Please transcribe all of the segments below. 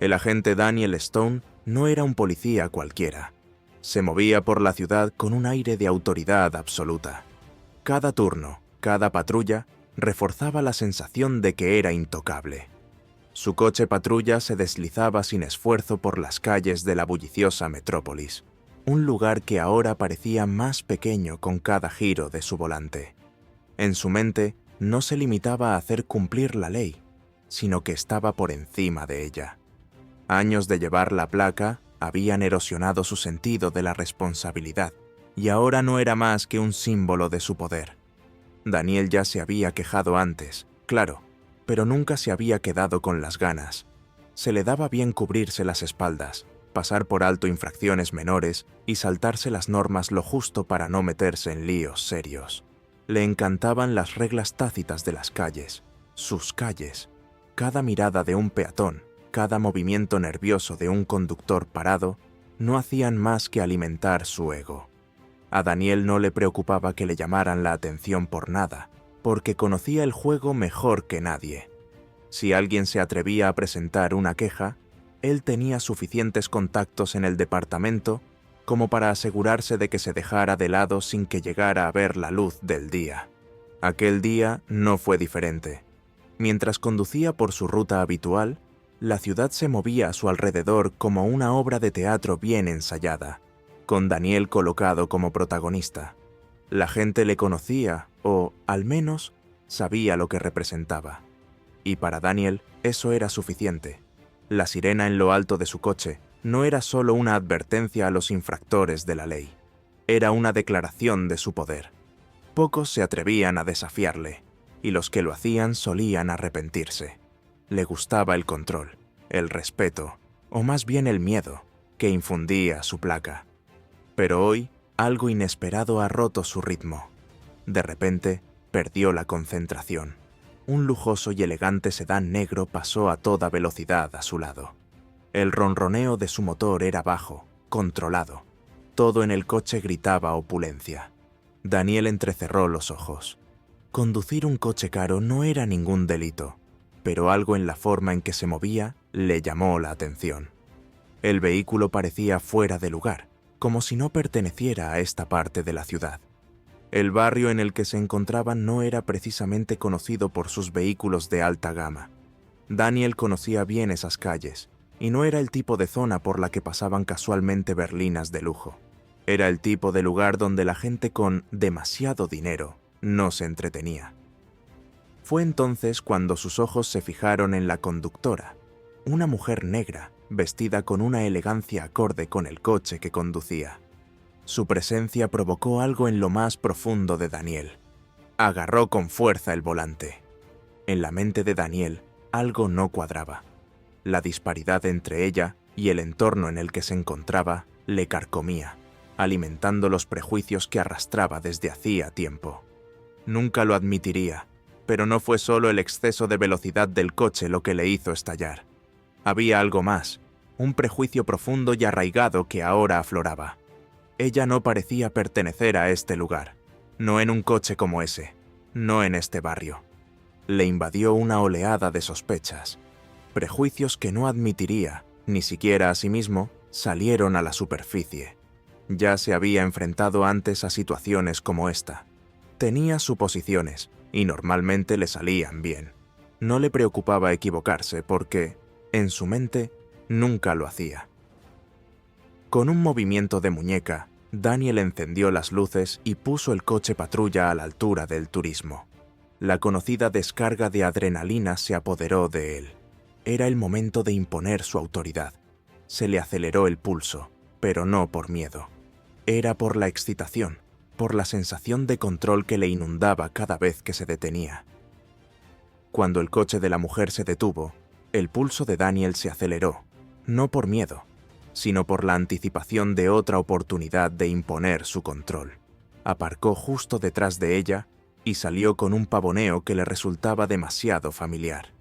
El agente Daniel Stone no era un policía cualquiera. Se movía por la ciudad con un aire de autoridad absoluta. Cada turno, cada patrulla, reforzaba la sensación de que era intocable. Su coche patrulla se deslizaba sin esfuerzo por las calles de la bulliciosa metrópolis, un lugar que ahora parecía más pequeño con cada giro de su volante. En su mente no se limitaba a hacer cumplir la ley, sino que estaba por encima de ella. Años de llevar la placa habían erosionado su sentido de la responsabilidad, y ahora no era más que un símbolo de su poder. Daniel ya se había quejado antes, claro, pero nunca se había quedado con las ganas. Se le daba bien cubrirse las espaldas, pasar por alto infracciones menores y saltarse las normas lo justo para no meterse en líos serios. Le encantaban las reglas tácitas de las calles, sus calles. Cada mirada de un peatón, cada movimiento nervioso de un conductor parado, no hacían más que alimentar su ego. A Daniel no le preocupaba que le llamaran la atención por nada, porque conocía el juego mejor que nadie. Si alguien se atrevía a presentar una queja, él tenía suficientes contactos en el departamento como para asegurarse de que se dejara de lado sin que llegara a ver la luz del día. Aquel día no fue diferente. Mientras conducía por su ruta habitual, la ciudad se movía a su alrededor como una obra de teatro bien ensayada, con Daniel colocado como protagonista. La gente le conocía, o, al menos, sabía lo que representaba. Y para Daniel eso era suficiente. La sirena en lo alto de su coche no era solo una advertencia a los infractores de la ley. Era una declaración de su poder. Pocos se atrevían a desafiarle, y los que lo hacían solían arrepentirse. Le gustaba el control, el respeto, o más bien el miedo, que infundía su placa. Pero hoy, algo inesperado ha roto su ritmo. De repente, perdió la concentración. Un lujoso y elegante sedán negro pasó a toda velocidad a su lado. El ronroneo de su motor era bajo, controlado. Todo en el coche gritaba opulencia. Daniel entrecerró los ojos. Conducir un coche caro no era ningún delito, pero algo en la forma en que se movía le llamó la atención. El vehículo parecía fuera de lugar, como si no perteneciera a esta parte de la ciudad. El barrio en el que se encontraban no era precisamente conocido por sus vehículos de alta gama. Daniel conocía bien esas calles, y no era el tipo de zona por la que pasaban casualmente berlinas de lujo. Era el tipo de lugar donde la gente con demasiado dinero no se entretenía. Fue entonces cuando sus ojos se fijaron en la conductora, una mujer negra, vestida con una elegancia acorde con el coche que conducía. Su presencia provocó algo en lo más profundo de Daniel. Agarró con fuerza el volante. En la mente de Daniel, algo no cuadraba. La disparidad entre ella y el entorno en el que se encontraba le carcomía, alimentando los prejuicios que arrastraba desde hacía tiempo. Nunca lo admitiría, pero no fue solo el exceso de velocidad del coche lo que le hizo estallar. Había algo más, un prejuicio profundo y arraigado que ahora afloraba. Ella no parecía pertenecer a este lugar, no en un coche como ese, no en este barrio. Le invadió una oleada de sospechas. Prejuicios que no admitiría, ni siquiera a sí mismo, salieron a la superficie. Ya se había enfrentado antes a situaciones como esta. Tenía suposiciones, y normalmente le salían bien. No le preocupaba equivocarse porque, en su mente, nunca lo hacía. Con un movimiento de muñeca, Daniel encendió las luces y puso el coche patrulla a la altura del turismo. La conocida descarga de adrenalina se apoderó de él. Era el momento de imponer su autoridad. Se le aceleró el pulso, pero no por miedo. Era por la excitación, por la sensación de control que le inundaba cada vez que se detenía. Cuando el coche de la mujer se detuvo, el pulso de Daniel se aceleró, no por miedo, sino por la anticipación de otra oportunidad de imponer su control. Aparcó justo detrás de ella y salió con un pavoneo que le resultaba demasiado familiar.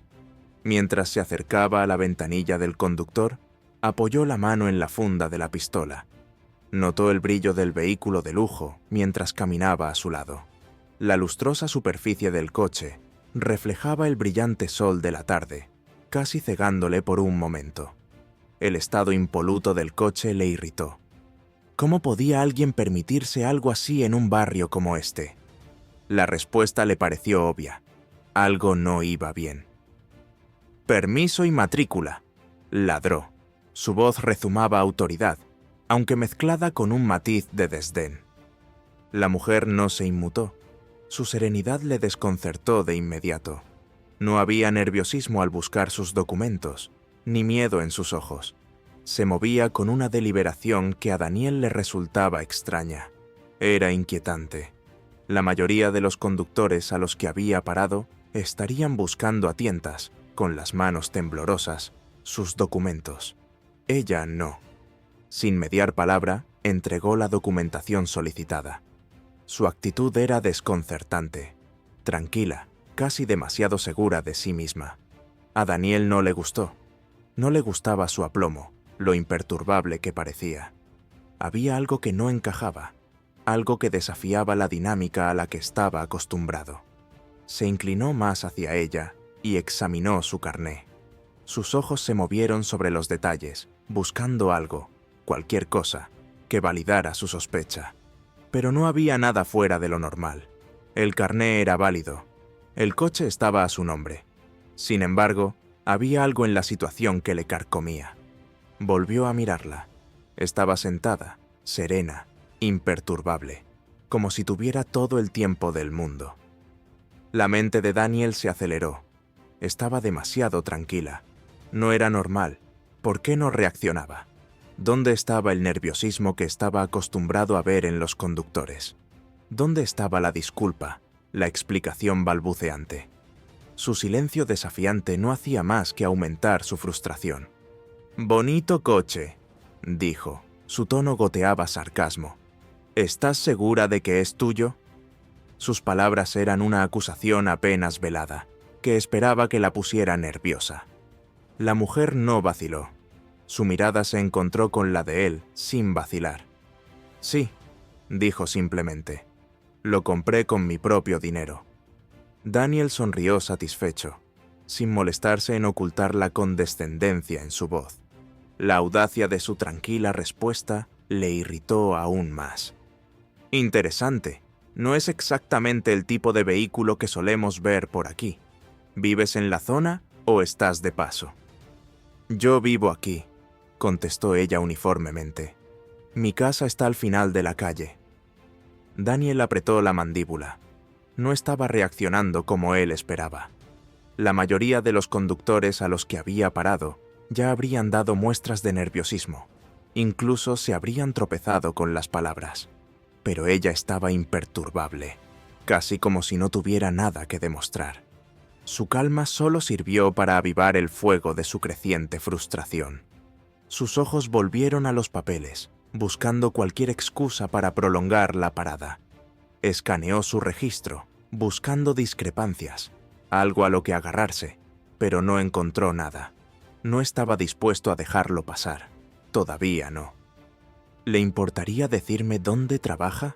Mientras se acercaba a la ventanilla del conductor, apoyó la mano en la funda de la pistola. Notó el brillo del vehículo de lujo mientras caminaba a su lado. La lustrosa superficie del coche reflejaba el brillante sol de la tarde, casi cegándole por un momento. El estado impoluto del coche le irritó. ¿Cómo podía alguien permitirse algo así en un barrio como este? La respuesta le pareció obvia. Algo no iba bien. «Permiso y matrícula», ladró. Su voz rezumaba autoridad, aunque mezclada con un matiz de desdén. La mujer no se inmutó. Su serenidad le desconcertó de inmediato. No había nerviosismo al buscar sus documentos, ni miedo en sus ojos. Se movía con una deliberación que a Daniel le resultaba extraña. Era inquietante. La mayoría de los conductores a los que había parado estarían buscando a tientas, con las manos temblorosas, sus documentos. Ella no. Sin mediar palabra, entregó la documentación solicitada. Su actitud era desconcertante, tranquila, casi demasiado segura de sí misma. A Daniel no le gustó. No le gustaba su aplomo, lo imperturbable que parecía. Había algo que no encajaba, algo que desafiaba la dinámica a la que estaba acostumbrado. Se inclinó más hacia ella y examinó su carné. Sus ojos se movieron sobre los detalles, buscando algo, cualquier cosa, que validara su sospecha. Pero no había nada fuera de lo normal. El carné era válido. El coche estaba a su nombre. Sin embargo, había algo en la situación que le carcomía. Volvió a mirarla. Estaba sentada, serena, imperturbable, como si tuviera todo el tiempo del mundo. La mente de Daniel se aceleró. Estaba demasiado tranquila. No era normal. ¿Por qué no reaccionaba? ¿Dónde estaba el nerviosismo que estaba acostumbrado a ver en los conductores? ¿Dónde estaba la disculpa, la explicación balbuceante? Su silencio desafiante no hacía más que aumentar su frustración. «Bonito coche», dijo. Su tono goteaba sarcasmo. «¿Estás segura de que es tuyo?» Sus palabras eran una acusación apenas velada, que esperaba que la pusiera nerviosa. La mujer no vaciló. Su mirada se encontró con la de él, sin vacilar. «Sí», dijo simplemente. «Lo compré con mi propio dinero». Daniel sonrió satisfecho, sin molestarse en ocultar la condescendencia en su voz. La audacia de su tranquila respuesta le irritó aún más. «Interesante. No es exactamente el tipo de vehículo que solemos ver por aquí. ¿Vives en la zona o estás de paso?» «Yo vivo aquí», contestó ella uniformemente. «Mi casa está al final de la calle». Daniel apretó la mandíbula. No estaba reaccionando como él esperaba. La mayoría de los conductores a los que había parado ya habrían dado muestras de nerviosismo. Incluso se habrían tropezado con las palabras. Pero ella estaba imperturbable, casi como si no tuviera nada que demostrar. Su calma solo sirvió para avivar el fuego de su creciente frustración. Sus ojos volvieron a los papeles, buscando cualquier excusa para prolongar la parada. Escaneó su registro, buscando discrepancias, algo a lo que agarrarse, pero no encontró nada. No estaba dispuesto a dejarlo pasar. Todavía no. ¿Le importaría decirme dónde trabaja?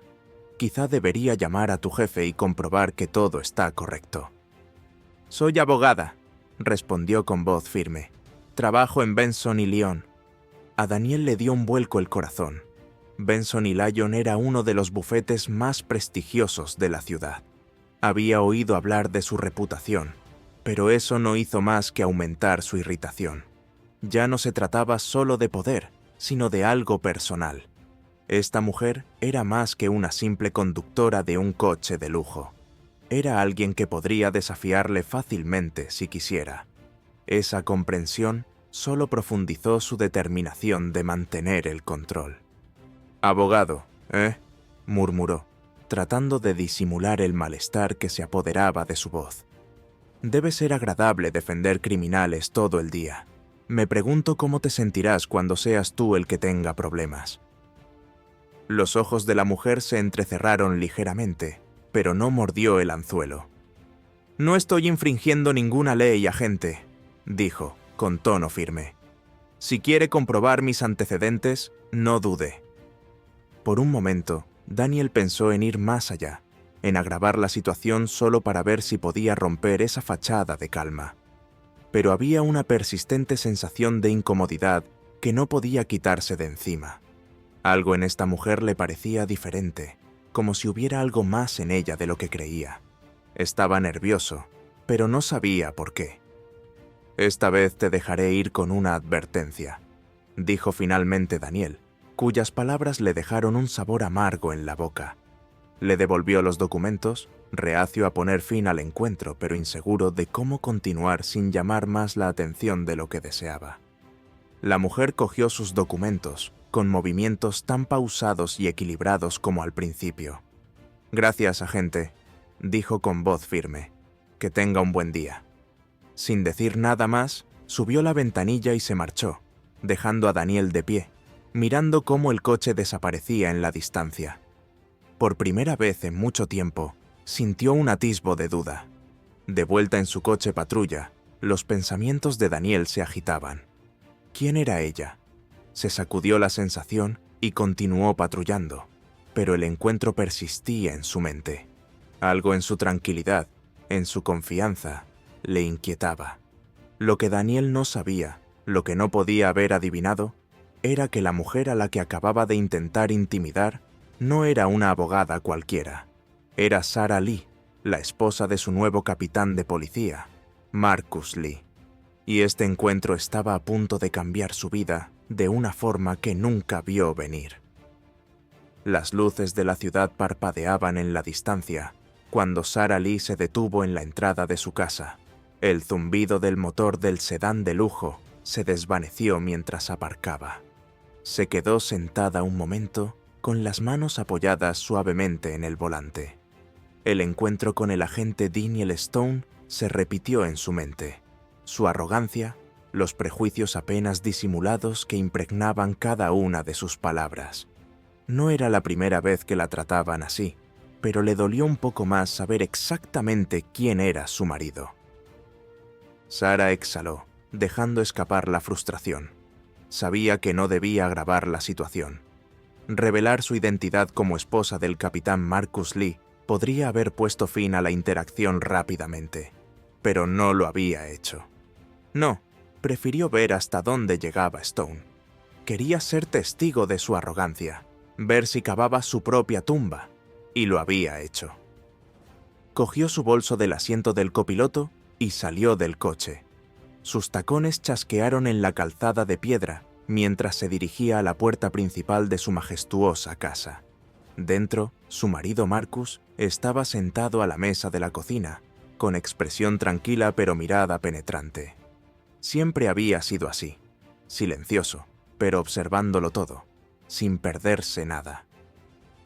Quizá debería llamar a tu jefe y comprobar que todo está correcto. «Soy abogada», respondió con voz firme. «Trabajo en Benson y Lyon». A Daniel le dio un vuelco el corazón. Benson y Lyon era uno de los bufetes más prestigiosos de la ciudad. Había oído hablar de su reputación, pero eso no hizo más que aumentar su irritación. Ya no se trataba solo de poder, sino de algo personal. Esta mujer era más que una simple conductora de un coche de lujo. Era alguien que podría desafiarle fácilmente si quisiera. Esa comprensión solo profundizó su determinación de mantener el control. «Abogado, ¿eh?», murmuró, tratando de disimular el malestar que se apoderaba de su voz. «Debe ser agradable defender criminales todo el día. Me pregunto cómo te sentirás cuando seas tú el que tenga problemas». Los ojos de la mujer se entrecerraron ligeramente, pero no mordió el anzuelo. «No estoy infringiendo ninguna ley, agente», dijo, con tono firme. «Si quiere comprobar mis antecedentes, no dude». Por un momento, Daniel pensó en ir más allá, en agravar la situación solo para ver si podía romper esa fachada de calma. Pero había una persistente sensación de incomodidad que no podía quitarse de encima. Algo en esta mujer le parecía diferente, como si hubiera algo más en ella de lo que creía. Estaba nervioso, pero no sabía por qué. «Esta vez te dejaré ir con una advertencia», dijo finalmente Daniel, cuyas palabras le dejaron un sabor amargo en la boca. Le devolvió los documentos, reacio a poner fin al encuentro, pero inseguro de cómo continuar sin llamar más la atención de lo que deseaba. La mujer cogió sus documentos, con movimientos tan pausados y equilibrados como al principio. «Gracias, agente», dijo con voz firme. «Que tenga un buen día». Sin decir nada más, subió la ventanilla y se marchó, dejando a Daniel de pie, mirando cómo el coche desaparecía en la distancia. Por primera vez en mucho tiempo, sintió un atisbo de duda. De vuelta en su coche patrulla, los pensamientos de Daniel se agitaban. ¿Quién era ella? Se sacudió la sensación y continuó patrullando, pero el encuentro persistía en su mente. Algo en su tranquilidad, en su confianza, le inquietaba. Lo que Daniel no sabía, lo que no podía haber adivinado, era que la mujer a la que acababa de intentar intimidar no era una abogada cualquiera. Era Sarah Lee, la esposa de su nuevo capitán de policía, Marcus Lee. Y este encuentro estaba a punto de cambiar su vida de una forma que nunca vio venir. Las luces de la ciudad parpadeaban en la distancia cuando Sarah Lee se detuvo en la entrada de su casa. El zumbido del motor del sedán de lujo se desvaneció mientras aparcaba. Se quedó sentada un momento con las manos apoyadas suavemente en el volante. El encuentro con el agente Daniel Stone se repitió en su mente. Su arrogancia, los prejuicios apenas disimulados que impregnaban cada una de sus palabras. No era la primera vez que la trataban así, pero le dolió un poco más saber exactamente quién era su marido. Sarah exhaló, dejando escapar la frustración. Sabía que no debía agravar la situación. Revelar su identidad como esposa del capitán Marcus Lee podría haber puesto fin a la interacción rápidamente, pero no lo había hecho. No, prefirió ver hasta dónde llegaba Stone. Quería ser testigo de su arrogancia, ver si cavaba su propia tumba, y lo había hecho. Cogió su bolso del asiento del copiloto y salió del coche. Sus tacones chasquearon en la calzada de piedra mientras se dirigía a la puerta principal de su majestuosa casa. Dentro, su marido Marcus estaba sentado a la mesa de la cocina, con expresión tranquila pero mirada penetrante. Siempre había sido así, silencioso, pero observándolo todo, sin perderse nada.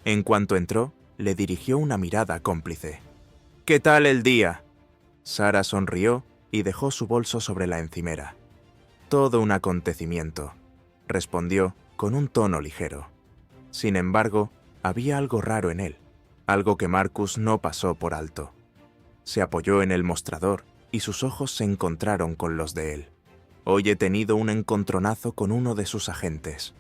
En cuanto entró, le dirigió una mirada cómplice. «¿Qué tal el día?». Sarah sonrió y dejó su bolso sobre la encimera. «Todo un acontecimiento», respondió con un tono ligero. Sin embargo, había algo raro en él, algo que Marcus no pasó por alto. Se apoyó en el mostrador y sus ojos se encontraron con los de él. «Hoy he tenido un encontronazo con uno de sus agentes».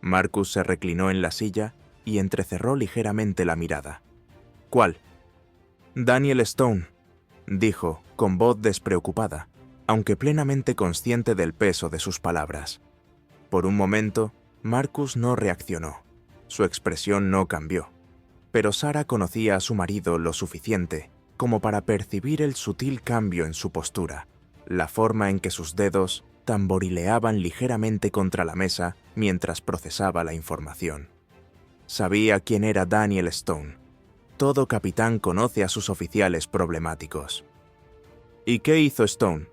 Marcus se reclinó en la silla y entrecerró ligeramente la mirada. «¿Cuál?». «Daniel Stone», dijo, con voz despreocupada, aunque plenamente consciente del peso de sus palabras. Por un momento, Marcus no reaccionó. Su expresión no cambió. Pero Sarah conocía a su marido lo suficiente como para percibir el sutil cambio en su postura, la forma en que sus dedos tamborileaban ligeramente contra la mesa mientras procesaba la información. Sabía quién era Daniel Stone. Todo capitán conoce a sus oficiales problemáticos. «¿Y qué hizo Stone?»,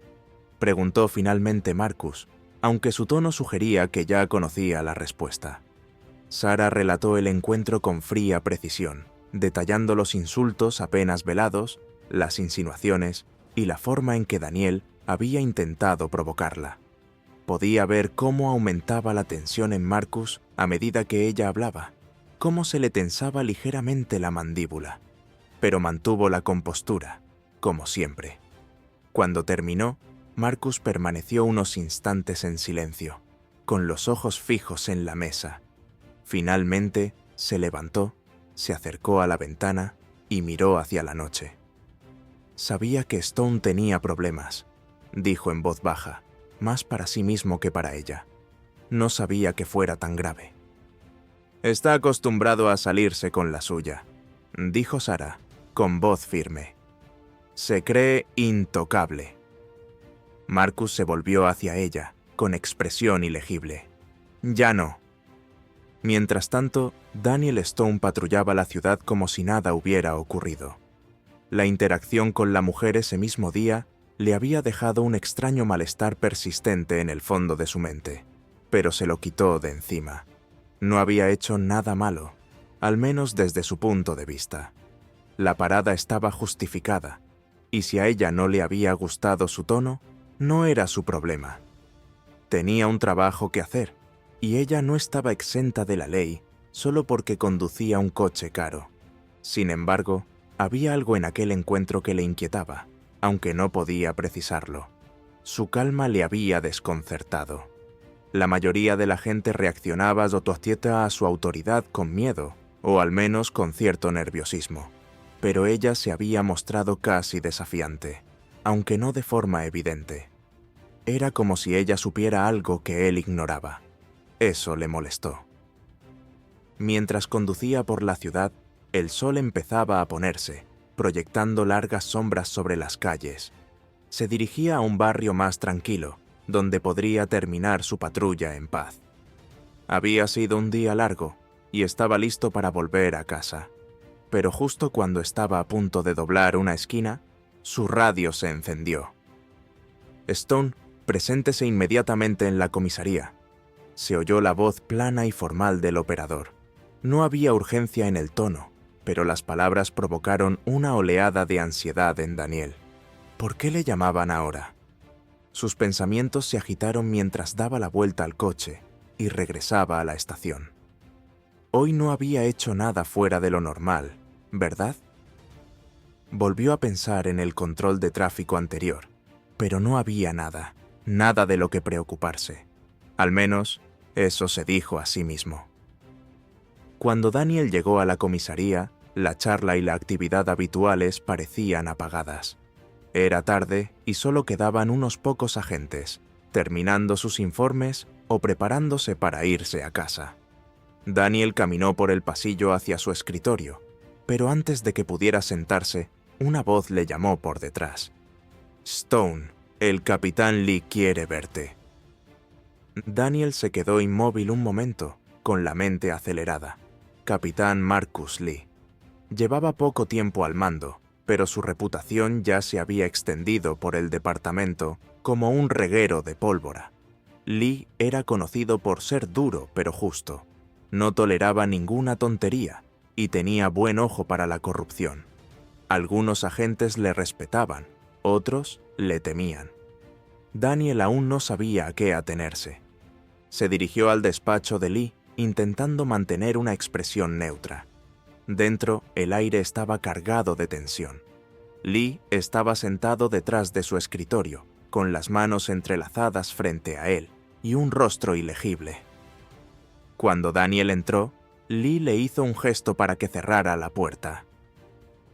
preguntó finalmente Marcus, aunque su tono sugería que ya conocía la respuesta. Sarah relató el encuentro con fría precisión, detallando los insultos apenas velados, las insinuaciones y la forma en que Daniel había intentado provocarla. Podía ver cómo aumentaba la tensión en Marcus a medida que ella hablaba, cómo se le tensaba ligeramente la mandíbula, pero mantuvo la compostura, como siempre. Cuando terminó, Marcus permaneció unos instantes en silencio, con los ojos fijos en la mesa. Finalmente, se levantó, se acercó a la ventana y miró hacia la noche. Sabía que Stone tenía problemas, dijo en voz baja, más para sí mismo que para ella. no sabía que fuera tan grave. «Está acostumbrado a salirse con la suya», dijo Sarah, con voz firme. «Se cree intocable». Marcus se volvió hacia ella, con expresión ilegible. «Ya no». Mientras tanto, Daniel Stone patrullaba la ciudad como si nada hubiera ocurrido. La interacción con la mujer ese mismo día le había dejado un extraño malestar persistente en el fondo de su mente, pero se lo quitó de encima. No había hecho nada malo, al menos desde su punto de vista. La parada estaba justificada, y si a ella no le había gustado su tono, no era su problema. Tenía un trabajo que hacer, y ella no estaba exenta de la ley solo porque conducía un coche caro. Sin embargo, había algo en aquel encuentro que le inquietaba, aunque no podía precisarlo. Su calma le había desconcertado. La mayoría de la gente reaccionaba a su autoridad con miedo, o al menos con cierto nerviosismo. Pero ella se había mostrado casi desafiante, aunque no de forma evidente. Era como si ella supiera algo que él ignoraba. Eso le molestó. Mientras conducía por la ciudad, el sol empezaba a ponerse, proyectando largas sombras sobre las calles. Se dirigía a un barrio más tranquilo, donde podría terminar su patrulla en paz. Había sido un día largo, y estaba listo para volver a casa. Pero justo cuando estaba a punto de doblar una esquina, su radio se encendió. «Stone, preséntese inmediatamente en la comisaría». Se oyó la voz plana y formal del operador. No había urgencia en el tono, pero las palabras provocaron una oleada de ansiedad en Daniel. ¿Por qué le llamaban ahora? Sus pensamientos se agitaron mientras daba la vuelta al coche y regresaba a la estación. Hoy no había hecho nada fuera de lo normal, ¿verdad? Volvió a pensar en el control de tráfico anterior, pero no había nada de lo que preocuparse. Al menos, eso se dijo a sí mismo. Cuando Daniel llegó a la comisaría, la charla y la actividad habituales parecían apagadas. Era tarde y solo quedaban unos pocos agentes, terminando sus informes o preparándose para irse a casa. Daniel caminó por el pasillo hacia su escritorio, pero antes de que pudiera sentarse, una voz le llamó por detrás. «Stone, el capitán Lee quiere verte». Daniel se quedó inmóvil un momento, con la mente acelerada. Capitán Marcus Lee. Llevaba poco tiempo al mando, pero su reputación ya se había extendido por el departamento como un reguero de pólvora. Lee era conocido por ser duro pero justo. No toleraba ninguna tontería y tenía buen ojo para la corrupción. Algunos agentes le respetaban, otros le temían. Daniel aún no sabía a qué atenerse. Se dirigió al despacho de Lee, intentando mantener una expresión neutra. Dentro, el aire estaba cargado de tensión. Lee estaba sentado detrás de su escritorio, con las manos entrelazadas frente a él y un rostro ilegible. Cuando Daniel entró, Lee le hizo un gesto para que cerrara la puerta.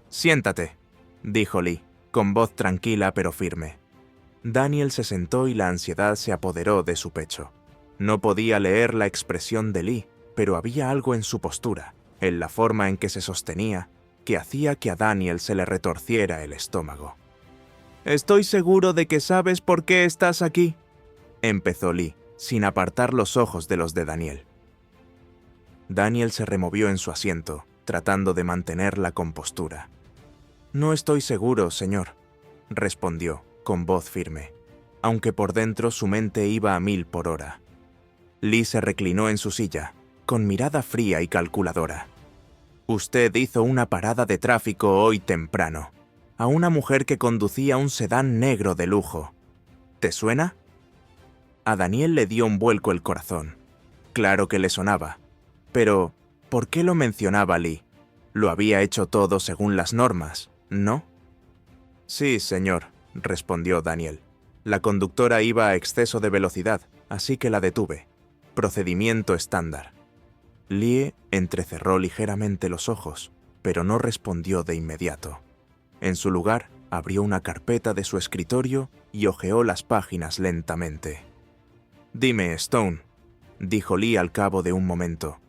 «Siéntate», dijo Lee, con voz tranquila pero firme. Daniel se sentó y la ansiedad se apoderó de su pecho. No podía leer la expresión de Lee, pero había algo en su postura, en la forma en que se sostenía, que hacía que a Daniel se le retorciera el estómago. «Estoy seguro de que sabes por qué estás aquí», empezó Lee, sin apartar los ojos de los de Daniel. Daniel se removió en su asiento, tratando de mantener la compostura. «No estoy seguro, señor», respondió, con voz firme, aunque por dentro su mente iba a 1000 por hora. Lee se reclinó en su silla, con mirada fría y calculadora. «Usted hizo una parada de tráfico hoy temprano, a una mujer que conducía un sedán negro de lujo. ¿Te suena?» A Daniel le dio un vuelco el corazón. Claro que le sonaba. Pero, ¿por qué lo mencionaba Lee? Lo había hecho todo según las normas, ¿no? «Sí, señor», respondió Daniel. «La conductora iba a exceso de velocidad, así que la detuve. Procedimiento estándar». Lee entrecerró ligeramente los ojos, pero no respondió de inmediato. En su lugar, abrió una carpeta de su escritorio y hojeó las páginas lentamente. «Dime, Stone, dijo Lee al cabo de un momento.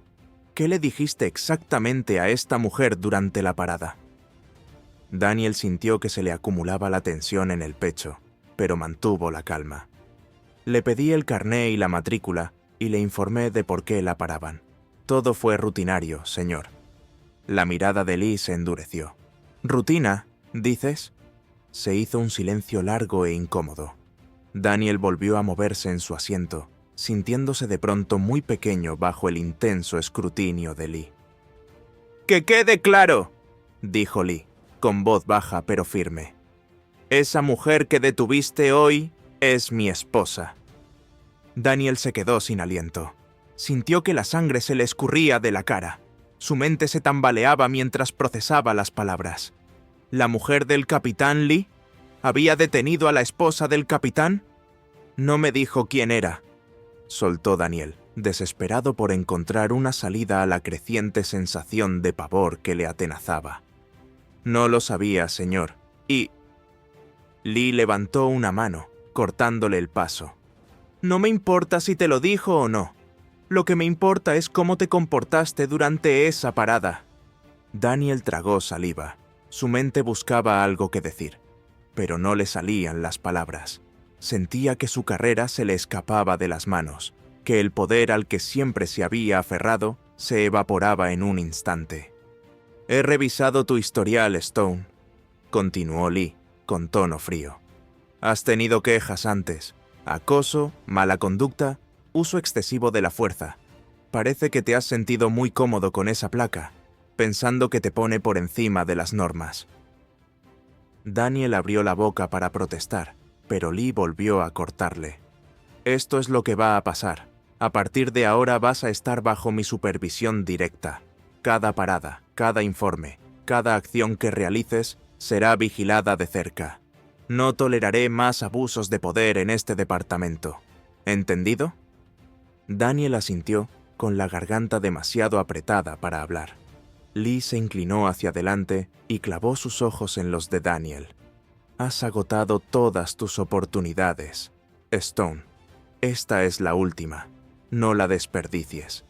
¿Qué le dijiste exactamente a esta mujer durante la parada? Daniel sintió que se le acumulaba la tensión en el pecho, pero mantuvo la calma. Le pedí el carné y la matrícula y le informé de por qué la paraban. Todo fue rutinario, señor. La mirada de Lee se endureció. ¿Rutina, dices? Se hizo un silencio largo e incómodo. Daniel volvió a moverse en su asiento, sintiéndose de pronto muy pequeño bajo el intenso escrutinio de Lee. «¡Que quede claro!», dijo Lee, con voz baja pero firme. «Esa mujer que detuviste hoy es mi esposa». Daniel se quedó sin aliento. Sintió que la sangre se le escurría de la cara. Su mente se tambaleaba mientras procesaba las palabras. ¿La mujer del capitán Lee? ¿Había detenido a la esposa del capitán? No me dijo quién era, soltó Daniel, desesperado por encontrar una salida a la creciente sensación de pavor que le atenazaba. No lo sabía, señor, y... Lee levantó una mano, cortándole el paso. No me importa si te lo dijo o no. Lo que me importa es cómo te comportaste durante esa parada. Daniel tragó saliva. Su mente buscaba algo que decir, pero no le salían las palabras. Sentía que su carrera se le escapaba de las manos, que el poder al que siempre se había aferrado se evaporaba en un instante. «He revisado tu historial, Stone», continuó Lee, con tono frío. «Has tenido quejas antes. Acoso, mala conducta, uso excesivo de la fuerza. Parece que te has sentido muy cómodo con esa placa, pensando que te pone por encima de las normas». Daniel abrió la boca para protestar, pero Lee volvió a cortarle. «Esto es lo que va a pasar. A partir de ahora vas a estar bajo mi supervisión directa. Cada parada, cada informe, cada acción que realices será vigilada de cerca. No toleraré más abusos de poder en este departamento. ¿Entendido?». Daniel asintió, con la garganta demasiado apretada para hablar. Lee se inclinó hacia adelante y clavó sus ojos en los de Daniel. «Has agotado todas tus oportunidades, Stone. Esta es la última. No la desperdicies».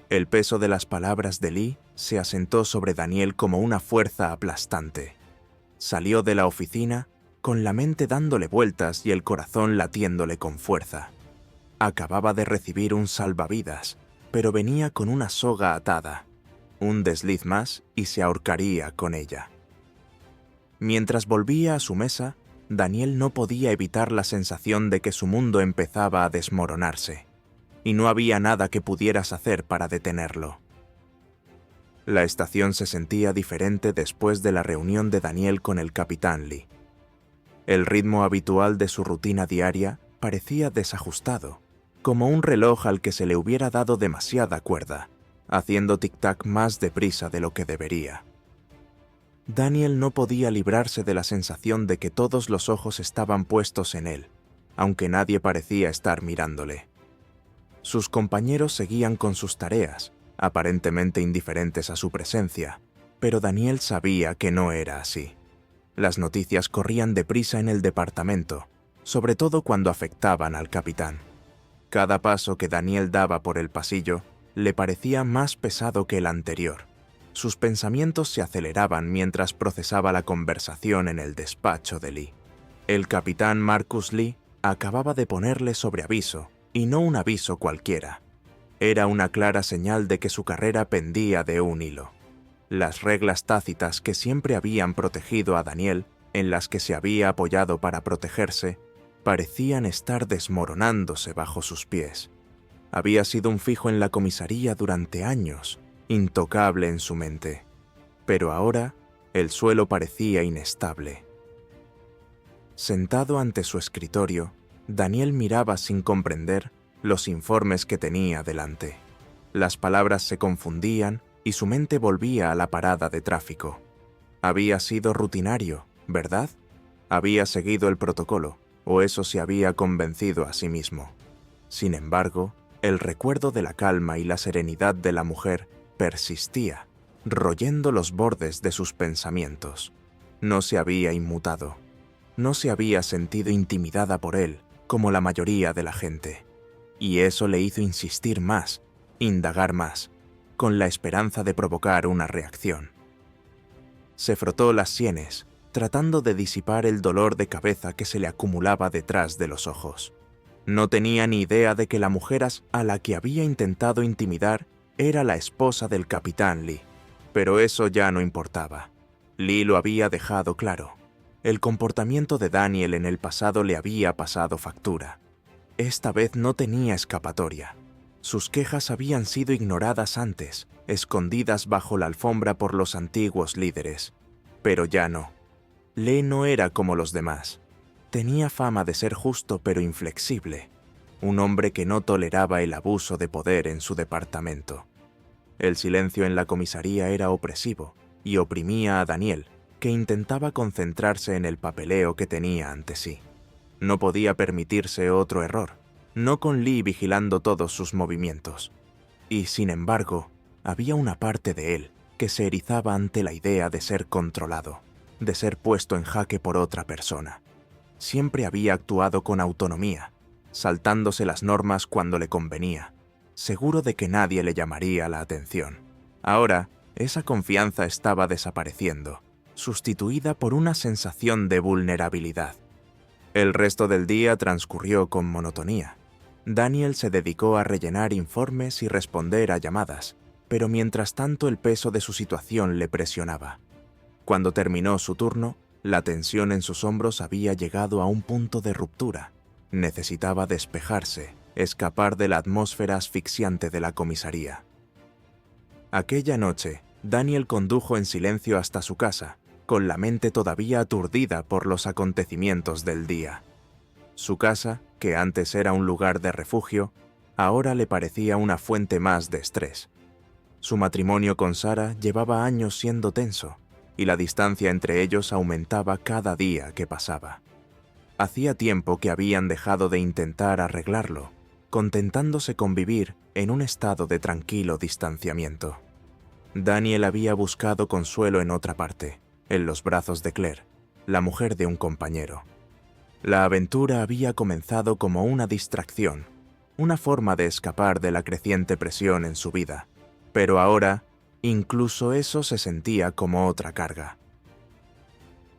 El peso de las palabras de Lee se asentó sobre Daniel como una fuerza aplastante. Salió de la oficina con la mente dándole vueltas y el corazón latiéndole con fuerza. Acababa de recibir un salvavidas, pero venía con una soga atada. Un desliz más y se ahorcaría con ella. Mientras volvía a su mesa, Daniel no podía evitar la sensación de que su mundo empezaba a desmoronarse, y no había nada que pudieras hacer para detenerlo. La estación se sentía diferente después de la reunión de Daniel con el capitán Lee. El ritmo habitual de su rutina diaria parecía desajustado, como un reloj al que se le hubiera dado demasiada cuerda, haciendo tic-tac más deprisa de lo que debería. Daniel no podía librarse de la sensación de que todos los ojos estaban puestos en él, aunque nadie parecía estar mirándole. Sus compañeros seguían con sus tareas, aparentemente indiferentes a su presencia, pero Daniel sabía que no era así. Las noticias corrían deprisa en el departamento, sobre todo cuando afectaban al capitán. Cada paso que Daniel daba por el pasillo le parecía más pesado que el anterior. Sus pensamientos se aceleraban mientras procesaba la conversación en el despacho de Lee. El capitán Marcus Lee acababa de ponerle sobre aviso, y no un aviso cualquiera. Era una clara señal de que su carrera pendía de un hilo. Las reglas tácitas que siempre habían protegido a Daniel, en las que se había apoyado para protegerse, parecían estar desmoronándose bajo sus pies. Había sido un fijo en la comisaría durante años, intocable en su mente. Pero ahora, el suelo parecía inestable. Sentado ante su escritorio, Daniel miraba sin comprender los informes que tenía delante. Las palabras se confundían y su mente volvía a la parada de tráfico. Había sido rutinario, ¿verdad? Había seguido el protocolo, o eso se había convencido a sí mismo. Sin embargo, el recuerdo de la calma y la serenidad de la mujer persistía, royendo los bordes de sus pensamientos. No se había inmutado. No se había sentido intimidada por él, como la mayoría de la gente. y eso le hizo insistir más, indagar más, con la esperanza de provocar una reacción. Se frotó las sienes, tratando de disipar el dolor de cabeza que se le acumulaba detrás de los ojos. No tenía ni idea de que la mujer a la que había intentado intimidar era la esposa del capitán Lee, pero eso ya no importaba. Lee lo había dejado claro. El comportamiento de Daniel en el pasado le había pasado factura. Esta vez no tenía escapatoria. Sus quejas habían sido ignoradas antes, escondidas bajo la alfombra por los antiguos líderes. Pero ya no. Lee no era como los demás. Tenía fama de ser justo pero inflexible. Un hombre que no toleraba el abuso de poder en su departamento. El silencio en la comisaría era opresivo y oprimía a Daniel, que intentaba concentrarse en el papeleo que tenía ante sí. No podía permitirse otro error, no con Lee vigilando todos sus movimientos. Y, sin embargo, había una parte de él que se erizaba ante la idea de ser controlado, de ser puesto en jaque por otra persona. Siempre había actuado con autonomía, saltándose las normas cuando le convenía, seguro de que nadie le llamaría la atención. Ahora, esa confianza estaba desapareciendo, sustituida por una sensación de vulnerabilidad. El resto del día transcurrió con monotonía. Daniel se dedicó a rellenar informes y responder a llamadas, pero mientras tanto el peso de su situación le presionaba. Cuando terminó su turno, la tensión en sus hombros había llegado a un punto de ruptura. Necesitaba despejarse, escapar de la atmósfera asfixiante de la comisaría. Aquella noche, Daniel condujo en silencio hasta su casa, con la mente todavía aturdida por los acontecimientos del día. Su casa, que antes era un lugar de refugio, ahora le parecía una fuente más de estrés. Su matrimonio con Sara llevaba años siendo tenso, y la distancia entre ellos aumentaba cada día que pasaba. Hacía tiempo que habían dejado de intentar arreglarlo, contentándose con vivir en un estado de tranquilo distanciamiento. Daniel había buscado consuelo en otra parte, en los brazos de Claire, la mujer de un compañero. La aventura había comenzado como una distracción, una forma de escapar de la creciente presión en su vida, pero ahora, incluso eso se sentía como otra carga.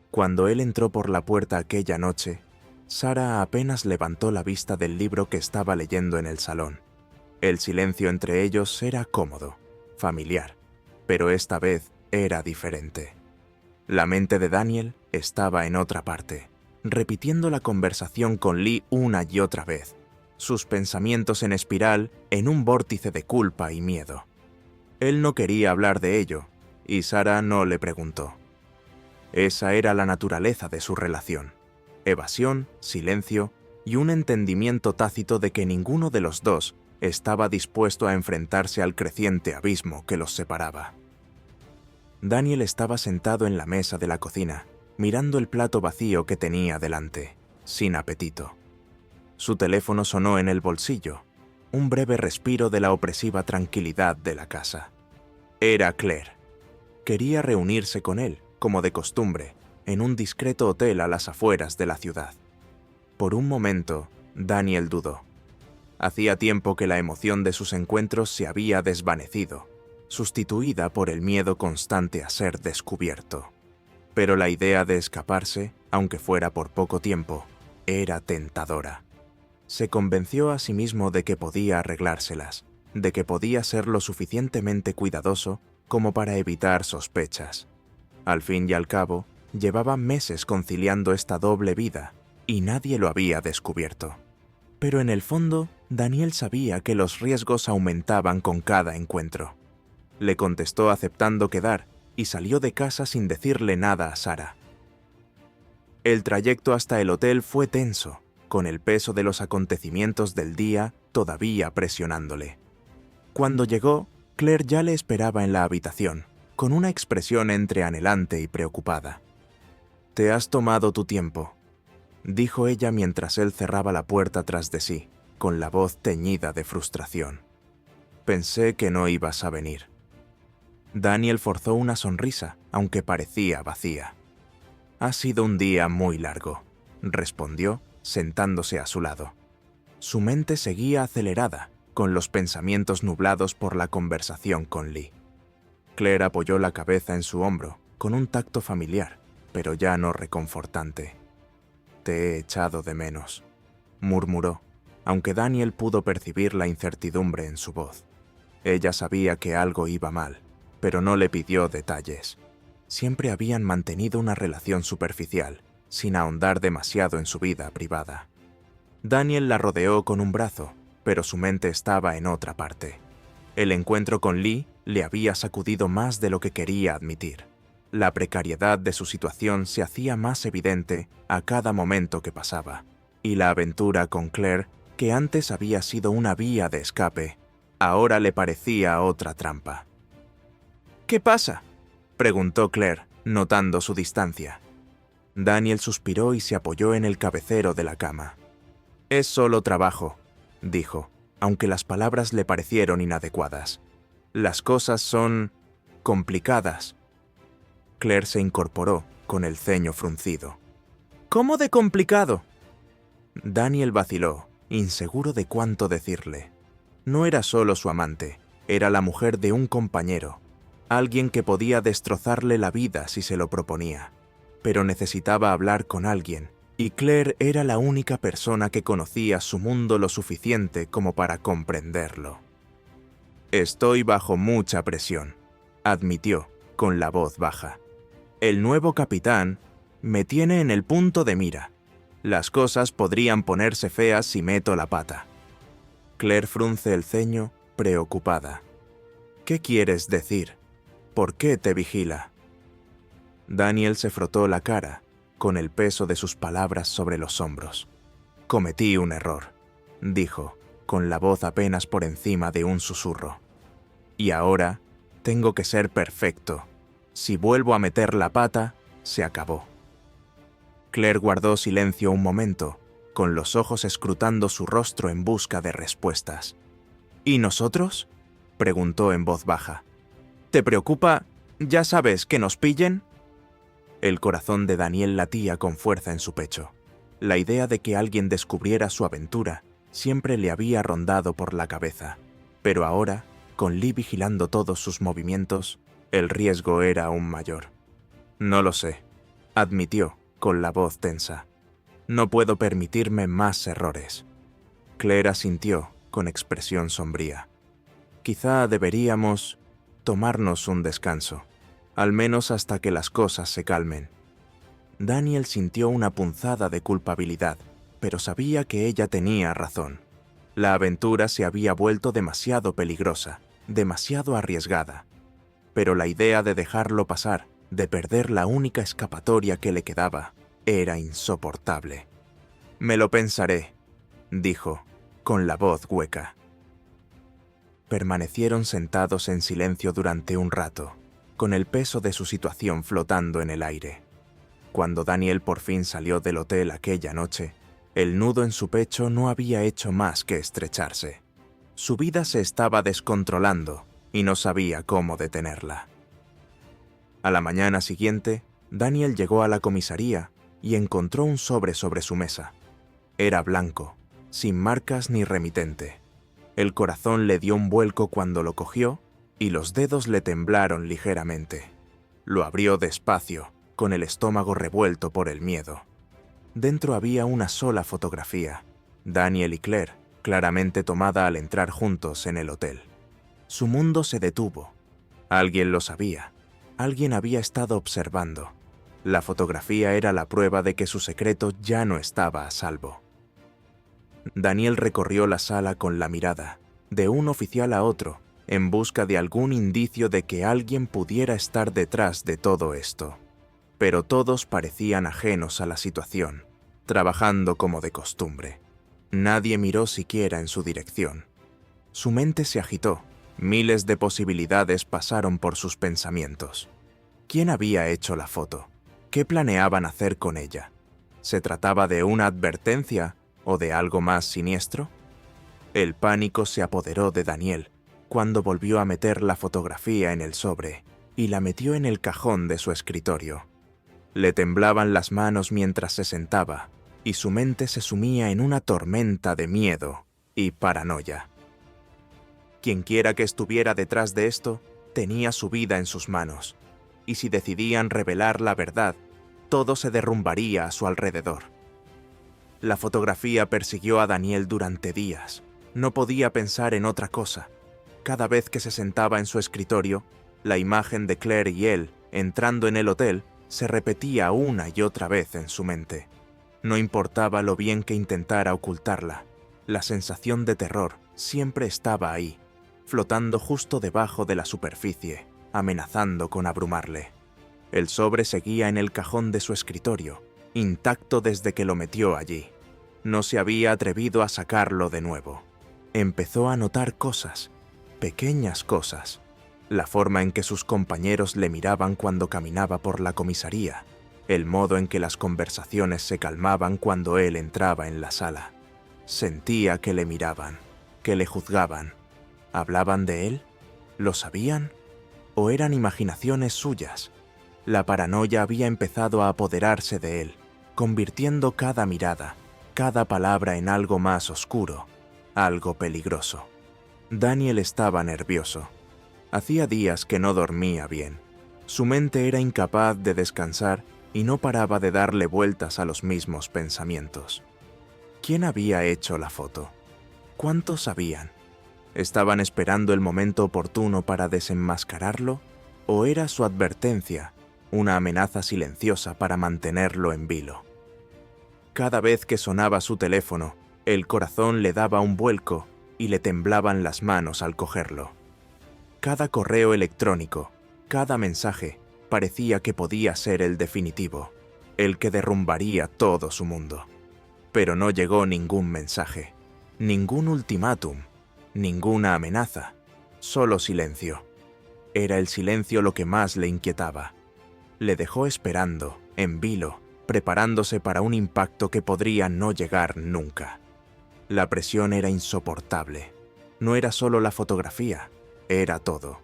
Cuando él entró por la puerta aquella noche, Sara apenas levantó la vista del libro que estaba leyendo en el salón. El silencio entre ellos era cómodo, familiar, pero esta vez era diferente. La mente de Daniel estaba en otra parte, repitiendo la conversación con Lee una y otra vez, sus pensamientos en espiral en un vórtice de culpa y miedo. Él no quería hablar de ello, y Sara no le preguntó. Esa era la naturaleza de su relación: evasión, silencio y un entendimiento tácito de que ninguno de los dos estaba dispuesto a enfrentarse al creciente abismo que los separaba. Daniel estaba sentado en la mesa de la cocina, mirando el plato vacío que tenía delante, sin apetito. Su teléfono sonó en el bolsillo, un breve respiro de la opresiva tranquilidad de la casa. Era Claire. Quería reunirse con él, como de costumbre, en un discreto hotel a las afueras de la ciudad. Por un momento, Daniel dudó. Hacía tiempo que la emoción de sus encuentros se había desvanecido, sustituida por el miedo constante a ser descubierto. Pero la idea de escaparse, aunque fuera por poco tiempo, era tentadora. Se convenció a sí mismo de que podía arreglárselas, de que podía ser lo suficientemente cuidadoso como para evitar sospechas. Al fin y al cabo, llevaba meses conciliando esta doble vida y nadie lo había descubierto. Pero en el fondo, Daniel sabía que los riesgos aumentaban con cada encuentro. Le contestó aceptando quedar y salió de casa sin decirle nada a Sara. El trayecto hasta el hotel fue tenso, con el peso de los acontecimientos del día todavía presionándole. Cuando llegó, Claire ya le esperaba en la habitación, con una expresión entre anhelante y preocupada. «Te has tomado tu tiempo», dijo ella mientras él cerraba la puerta tras de sí, con la voz teñida de frustración. «Pensé que no ibas a venir». Daniel forzó una sonrisa, aunque parecía vacía. «Ha sido un día muy largo», respondió, sentándose a su lado. Su mente seguía acelerada, con los pensamientos nublados por la conversación con Lee. Claire apoyó la cabeza en su hombro, con un tacto familiar, pero ya no reconfortante. «Te he echado de menos», murmuró, aunque Daniel pudo percibir la incertidumbre en su voz. Ella sabía que algo iba mal, pero no le pidió detalles. Siempre habían mantenido una relación superficial, sin ahondar demasiado en su vida privada. Daniel la rodeó con un brazo, pero su mente estaba en otra parte. El encuentro con Lee le había sacudido más de lo que quería admitir. La precariedad de su situación se hacía más evidente a cada momento que pasaba, y la aventura con Claire, que antes había sido una vía de escape, ahora le parecía otra trampa. «¿Qué pasa?», preguntó Claire, notando su distancia. Daniel suspiró y se apoyó en el cabecero de la cama. «Es solo trabajo», dijo, aunque las palabras le parecieron inadecuadas. «Las cosas son complicadas». Claire se incorporó, con el ceño fruncido. «¿Cómo de complicado?». Daniel vaciló, inseguro de cuánto decirle. No era solo su amante, era la mujer de un compañero, alguien que podía destrozarle la vida si se lo proponía. Pero necesitaba hablar con alguien, y Claire era la única persona que conocía su mundo lo suficiente como para comprenderlo. «Estoy bajo mucha presión», admitió, con la voz baja. «El nuevo capitán me tiene en el punto de mira. Las cosas podrían ponerse feas si meto la pata». Claire frunce el ceño, preocupada. «¿Qué quieres decir? ¿Por qué te vigila?». Daniel se frotó la cara, con el peso de sus palabras sobre los hombros. «Cometí un error», dijo, con la voz apenas por encima de un susurro. «Y ahora tengo que ser perfecto. Si vuelvo a meter la pata, se acabó». Claire guardó silencio un momento, con los ojos escrutando su rostro en busca de respuestas. «¿Y nosotros?», preguntó en voz baja. «¿Te preocupa, ya sabes, que nos pillen?». El corazón de Daniel latía con fuerza en su pecho. La idea de que alguien descubriera su aventura siempre le había rondado por la cabeza, pero ahora, con Lee vigilando todos sus movimientos, el riesgo era aún mayor. «No lo sé», admitió, con la voz tensa. «No puedo permitirme más errores». Claire asintió, con expresión sombría. «Quizá deberíamos tomarnos un descanso, al menos hasta que las cosas se calmen». Daniel sintió una punzada de culpabilidad, pero sabía que ella tenía razón. La aventura se había vuelto demasiado peligrosa, demasiado arriesgada. Pero la idea de dejarlo pasar, de perder la única escapatoria que le quedaba, era insoportable. «Me lo pensaré», dijo, con la voz hueca. Permanecieron sentados en silencio durante un rato, con el peso de su situación flotando en el aire. Cuando Daniel por fin salió del hotel aquella noche, el nudo en su pecho no había hecho más que estrecharse. Su vida se estaba descontrolando y no sabía cómo detenerla. A la mañana siguiente, Daniel llegó a la comisaría y encontró un sobre su mesa. Era blanco, sin marcas ni remitente. El corazón le dio un vuelco cuando lo cogió y los dedos le temblaron ligeramente. Lo abrió despacio, con el estómago revuelto por el miedo. Dentro había una sola fotografía, Daniel y Claire, claramente tomada al entrar juntos en el hotel. Su mundo se detuvo. Alguien lo sabía. Alguien había estado observando. La fotografía era la prueba de que su secreto ya no estaba a salvo. Daniel recorrió la sala con la mirada, de un oficial a otro, en busca de algún indicio de que alguien pudiera estar detrás de todo esto. Pero todos parecían ajenos a la situación, trabajando como de costumbre. Nadie miró siquiera en su dirección. Su mente se agitó. Miles de posibilidades pasaron por sus pensamientos. ¿Quién había hecho la foto? ¿Qué planeaban hacer con ella? ¿Se trataba de una advertencia o de algo más siniestro? El pánico se apoderó de Daniel cuando volvió a meter la fotografía en el sobre y la metió en el cajón de su escritorio. Le temblaban las manos mientras se sentaba, y su mente se sumía en una tormenta de miedo y paranoia. Quienquiera que estuviera detrás de esto tenía su vida en sus manos, y si decidían revelar la verdad, todo se derrumbaría a su alrededor. La fotografía persiguió a Daniel durante días. No podía pensar en otra cosa. Cada vez que se sentaba en su escritorio, la imagen de Claire y él entrando en el hotel se repetía una y otra vez en su mente. No importaba lo bien que intentara ocultarla, la sensación de terror siempre estaba ahí, flotando justo debajo de la superficie, amenazando con abrumarle. El sobre seguía en el cajón de su escritorio, intacto desde que lo metió allí. No se había atrevido a sacarlo de nuevo. Empezó a notar cosas, pequeñas cosas. La forma en que sus compañeros le miraban cuando caminaba por la comisaría, el modo en que las conversaciones se calmaban cuando él entraba en la sala. Sentía que le miraban, que le juzgaban. ¿Hablaban de él? ¿Lo sabían? ¿O eran imaginaciones suyas? La paranoia había empezado a apoderarse de él, convirtiendo cada mirada, cada palabra en algo más oscuro, algo peligroso. Daniel estaba nervioso. Hacía días que no dormía bien. Su mente era incapaz de descansar y no paraba de darle vueltas a los mismos pensamientos. ¿Quién había hecho la foto? ¿Cuántos sabían? ¿Estaban esperando el momento oportuno para desenmascararlo? ¿O era su advertencia, una amenaza silenciosa para mantenerlo en vilo? Cada vez que sonaba su teléfono, el corazón le daba un vuelco y le temblaban las manos al cogerlo. Cada correo electrónico, cada mensaje, parecía que podía ser el definitivo, el que derrumbaría todo su mundo. Pero no llegó ningún mensaje, ningún ultimátum, ninguna amenaza, solo silencio. Era el silencio lo que más le inquietaba. Le dejó esperando, en vilo, preparándose para un impacto que podría no llegar nunca. La presión era insoportable. No era solo la fotografía, era todo.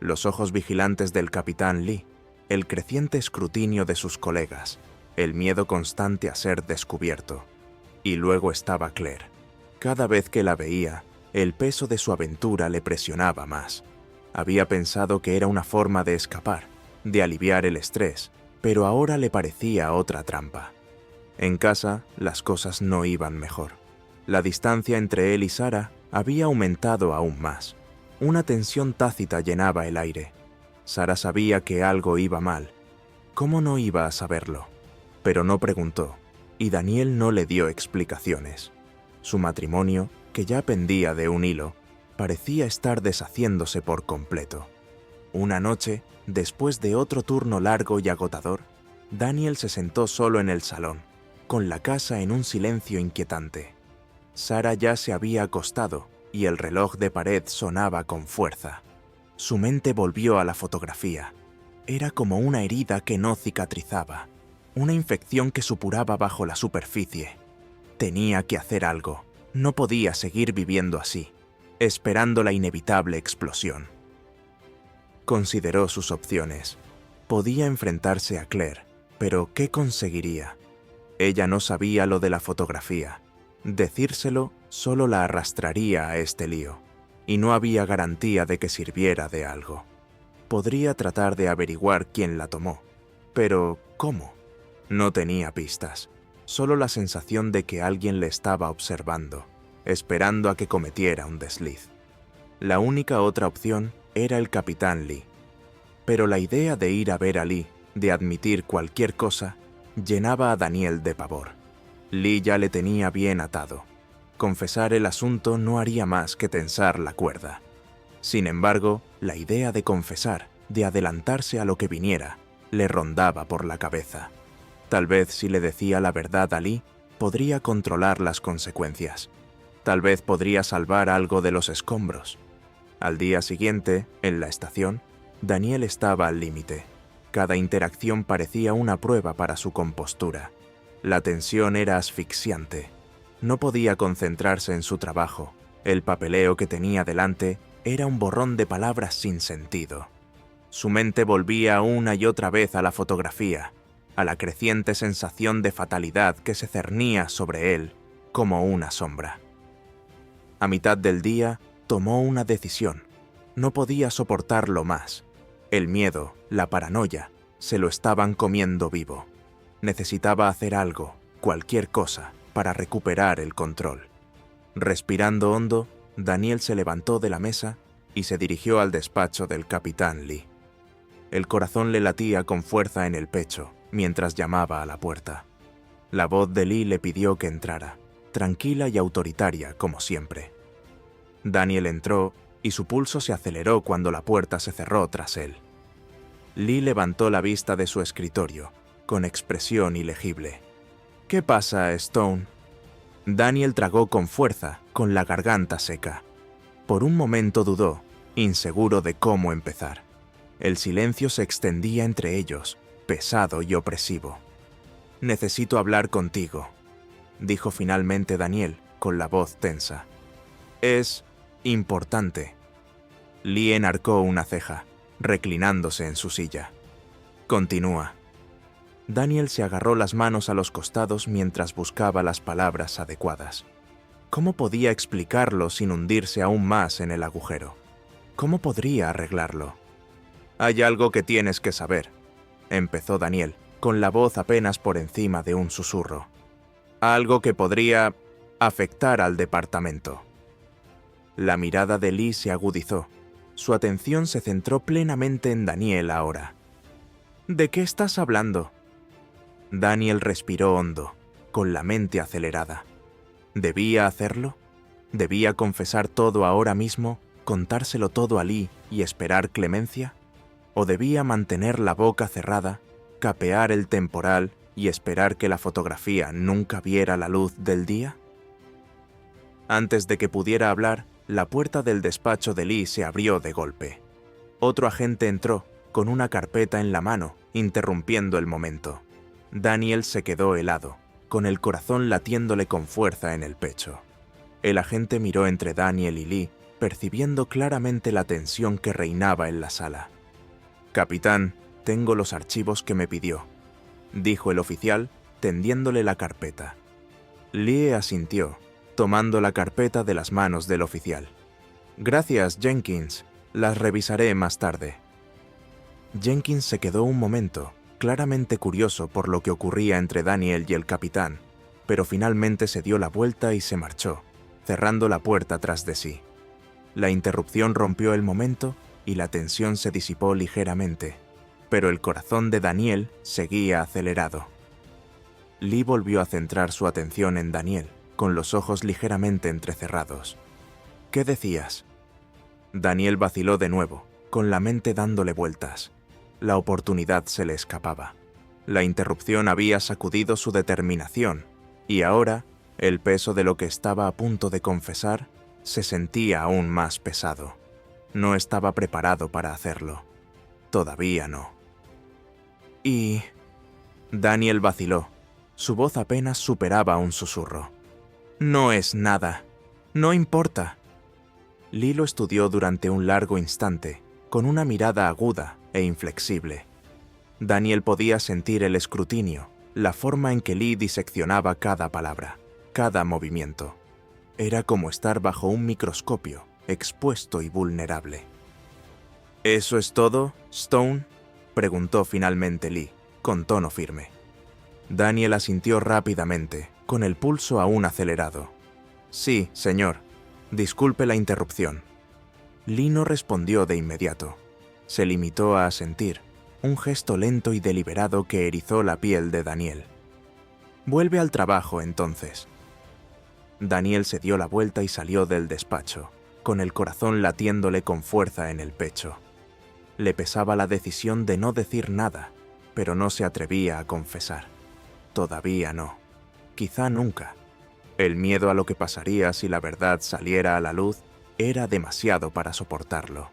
Los ojos vigilantes del capitán Lee, el creciente escrutinio de sus colegas, el miedo constante a ser descubierto. Y luego estaba Claire. Cada vez que la veía, el peso de su aventura le presionaba más. Había pensado que era una forma de escapar, de aliviar el estrés, pero ahora le parecía otra trampa. En casa, las cosas no iban mejor. La distancia entre él y Sarah había aumentado aún más. Una tensión tácita llenaba el aire. Sarah sabía que algo iba mal. ¿Cómo no iba a saberlo? Pero no preguntó, y Daniel no le dio explicaciones. Su matrimonio, que ya pendía de un hilo, parecía estar deshaciéndose por completo. Una noche, después de otro turno largo y agotador, Daniel se sentó solo en el salón, con la casa en un silencio inquietante. Sarah ya se había acostado y el reloj de pared sonaba con fuerza. Su mente volvió a la fotografía. Era como una herida que no cicatrizaba, una infección que supuraba bajo la superficie. Tenía que hacer algo. No podía seguir viviendo así, esperando la inevitable explosión. Consideró sus opciones. Podía enfrentarse a Claire, pero ¿qué conseguiría? Ella no sabía lo de la fotografía. Decírselo solo la arrastraría a este lío, y no había garantía de que sirviera de algo. Podría tratar de averiguar quién la tomó, pero ¿cómo? No tenía pistas, solo la sensación de que alguien le estaba observando, esperando a que cometiera un desliz. La única otra opción era el capitán Lee. Pero la idea de ir a ver a Lee, de admitir cualquier cosa, llenaba a Daniel de pavor. Lee ya le tenía bien atado. Confesar el asunto no haría más que tensar la cuerda. Sin embargo, la idea de confesar, de adelantarse a lo que viniera, le rondaba por la cabeza. Tal vez si le decía la verdad a Lee, podría controlar las consecuencias. Tal vez podría salvar algo de los escombros. Al día siguiente, en la estación, Daniel estaba al límite. Cada interacción parecía una prueba para su compostura. La tensión era asfixiante. No podía concentrarse en su trabajo. El papeleo que tenía delante era un borrón de palabras sin sentido. Su mente volvía una y otra vez a la fotografía. a la creciente sensación de fatalidad que se cernía sobre él como una sombra. A mitad del día, tomó una decisión. No podía soportarlo más. El miedo, la paranoia, se lo estaban comiendo vivo. Necesitaba hacer algo, cualquier cosa, para recuperar el control. Respirando hondo, Daniel se levantó de la mesa y se dirigió al despacho del capitán Lee. El corazón le latía con fuerza en el pecho mientras llamaba a la puerta. La voz de Lee le pidió que entrara, tranquila y autoritaria como siempre. Daniel entró y su pulso se aceleró cuando la puerta se cerró tras él. Lee levantó la vista de su escritorio, con expresión ilegible. «¿Qué pasa, Stone?» Daniel tragó con fuerza, con la garganta seca. Por un momento dudó, inseguro de cómo empezar. El silencio se extendía entre ellos, pesado y opresivo. «Necesito hablar contigo», dijo finalmente Daniel, con la voz tensa. «Es importante». Lee enarcó una ceja, reclinándose en su silla. «Continúa». Daniel se agarró las manos a los costados mientras buscaba las palabras adecuadas. ¿Cómo podía explicarlo sin hundirse aún más en el agujero? ¿Cómo podría arreglarlo? «Hay algo que tienes que saber», empezó Daniel, con la voz apenas por encima de un susurro. «Algo que podría afectar al departamento». La mirada de Lee se agudizó. Su atención se centró plenamente en Daniel ahora. «¿De qué estás hablando?» Daniel respiró hondo, con la mente acelerada. ¿Debía hacerlo? ¿Debía confesar todo ahora mismo, contárselo todo a Lee y esperar clemencia? ¿O debía mantener la boca cerrada, capear el temporal y esperar que la fotografía nunca viera la luz del día? Antes de que pudiera hablar, la puerta del despacho de Lee se abrió de golpe. Otro agente entró, con una carpeta en la mano, interrumpiendo el momento. Daniel se quedó helado, con el corazón latiéndole con fuerza en el pecho. El agente miró entre Daniel y Lee, percibiendo claramente la tensión que reinaba en la sala. «Capitán, tengo los archivos que me pidió», dijo el oficial, tendiéndole la carpeta. Lee asintió, tomando la carpeta de las manos del oficial. «Gracias, Jenkins. Las revisaré más tarde». Jenkins se quedó un momento, claramente curioso por lo que ocurría entre Daniel y el capitán, pero finalmente se dio la vuelta y se marchó, cerrando la puerta tras de sí. La interrupción rompió el momento y la tensión se disipó ligeramente, pero el corazón de Daniel seguía acelerado. Lee volvió a centrar su atención en Daniel, con los ojos ligeramente entrecerrados. «¿Qué decías?» Daniel vaciló de nuevo, con la mente dándole vueltas. La oportunidad se le escapaba. La interrupción había sacudido su determinación, y ahora, el peso de lo que estaba a punto de confesar se sentía aún más pesado. No estaba preparado para hacerlo. Todavía no. «Y...» Daniel vaciló. Su voz apenas superaba un susurro. «No es nada. No importa». Lee lo estudió durante un largo instante, con una mirada aguda e inflexible. Daniel podía sentir el escrutinio, la forma en que Lee diseccionaba cada palabra, cada movimiento. Era como estar bajo un microscopio, expuesto y vulnerable. «¿Eso es todo, Stone?», preguntó finalmente Lee, con tono firme. Daniel asintió rápidamente, con el pulso aún acelerado. «Sí, señor. Disculpe la interrupción». Lee no respondió de inmediato. Se limitó a asentir, un gesto lento y deliberado que erizó la piel de Daniel. «Vuelve al trabajo, entonces». Daniel se dio la vuelta y salió del despacho, con el corazón latiéndole con fuerza en el pecho. Le pesaba la decisión de no decir nada, pero no se atrevía a confesar. Todavía no. Quizá nunca. El miedo a lo que pasaría si la verdad saliera a la luz era demasiado para soportarlo.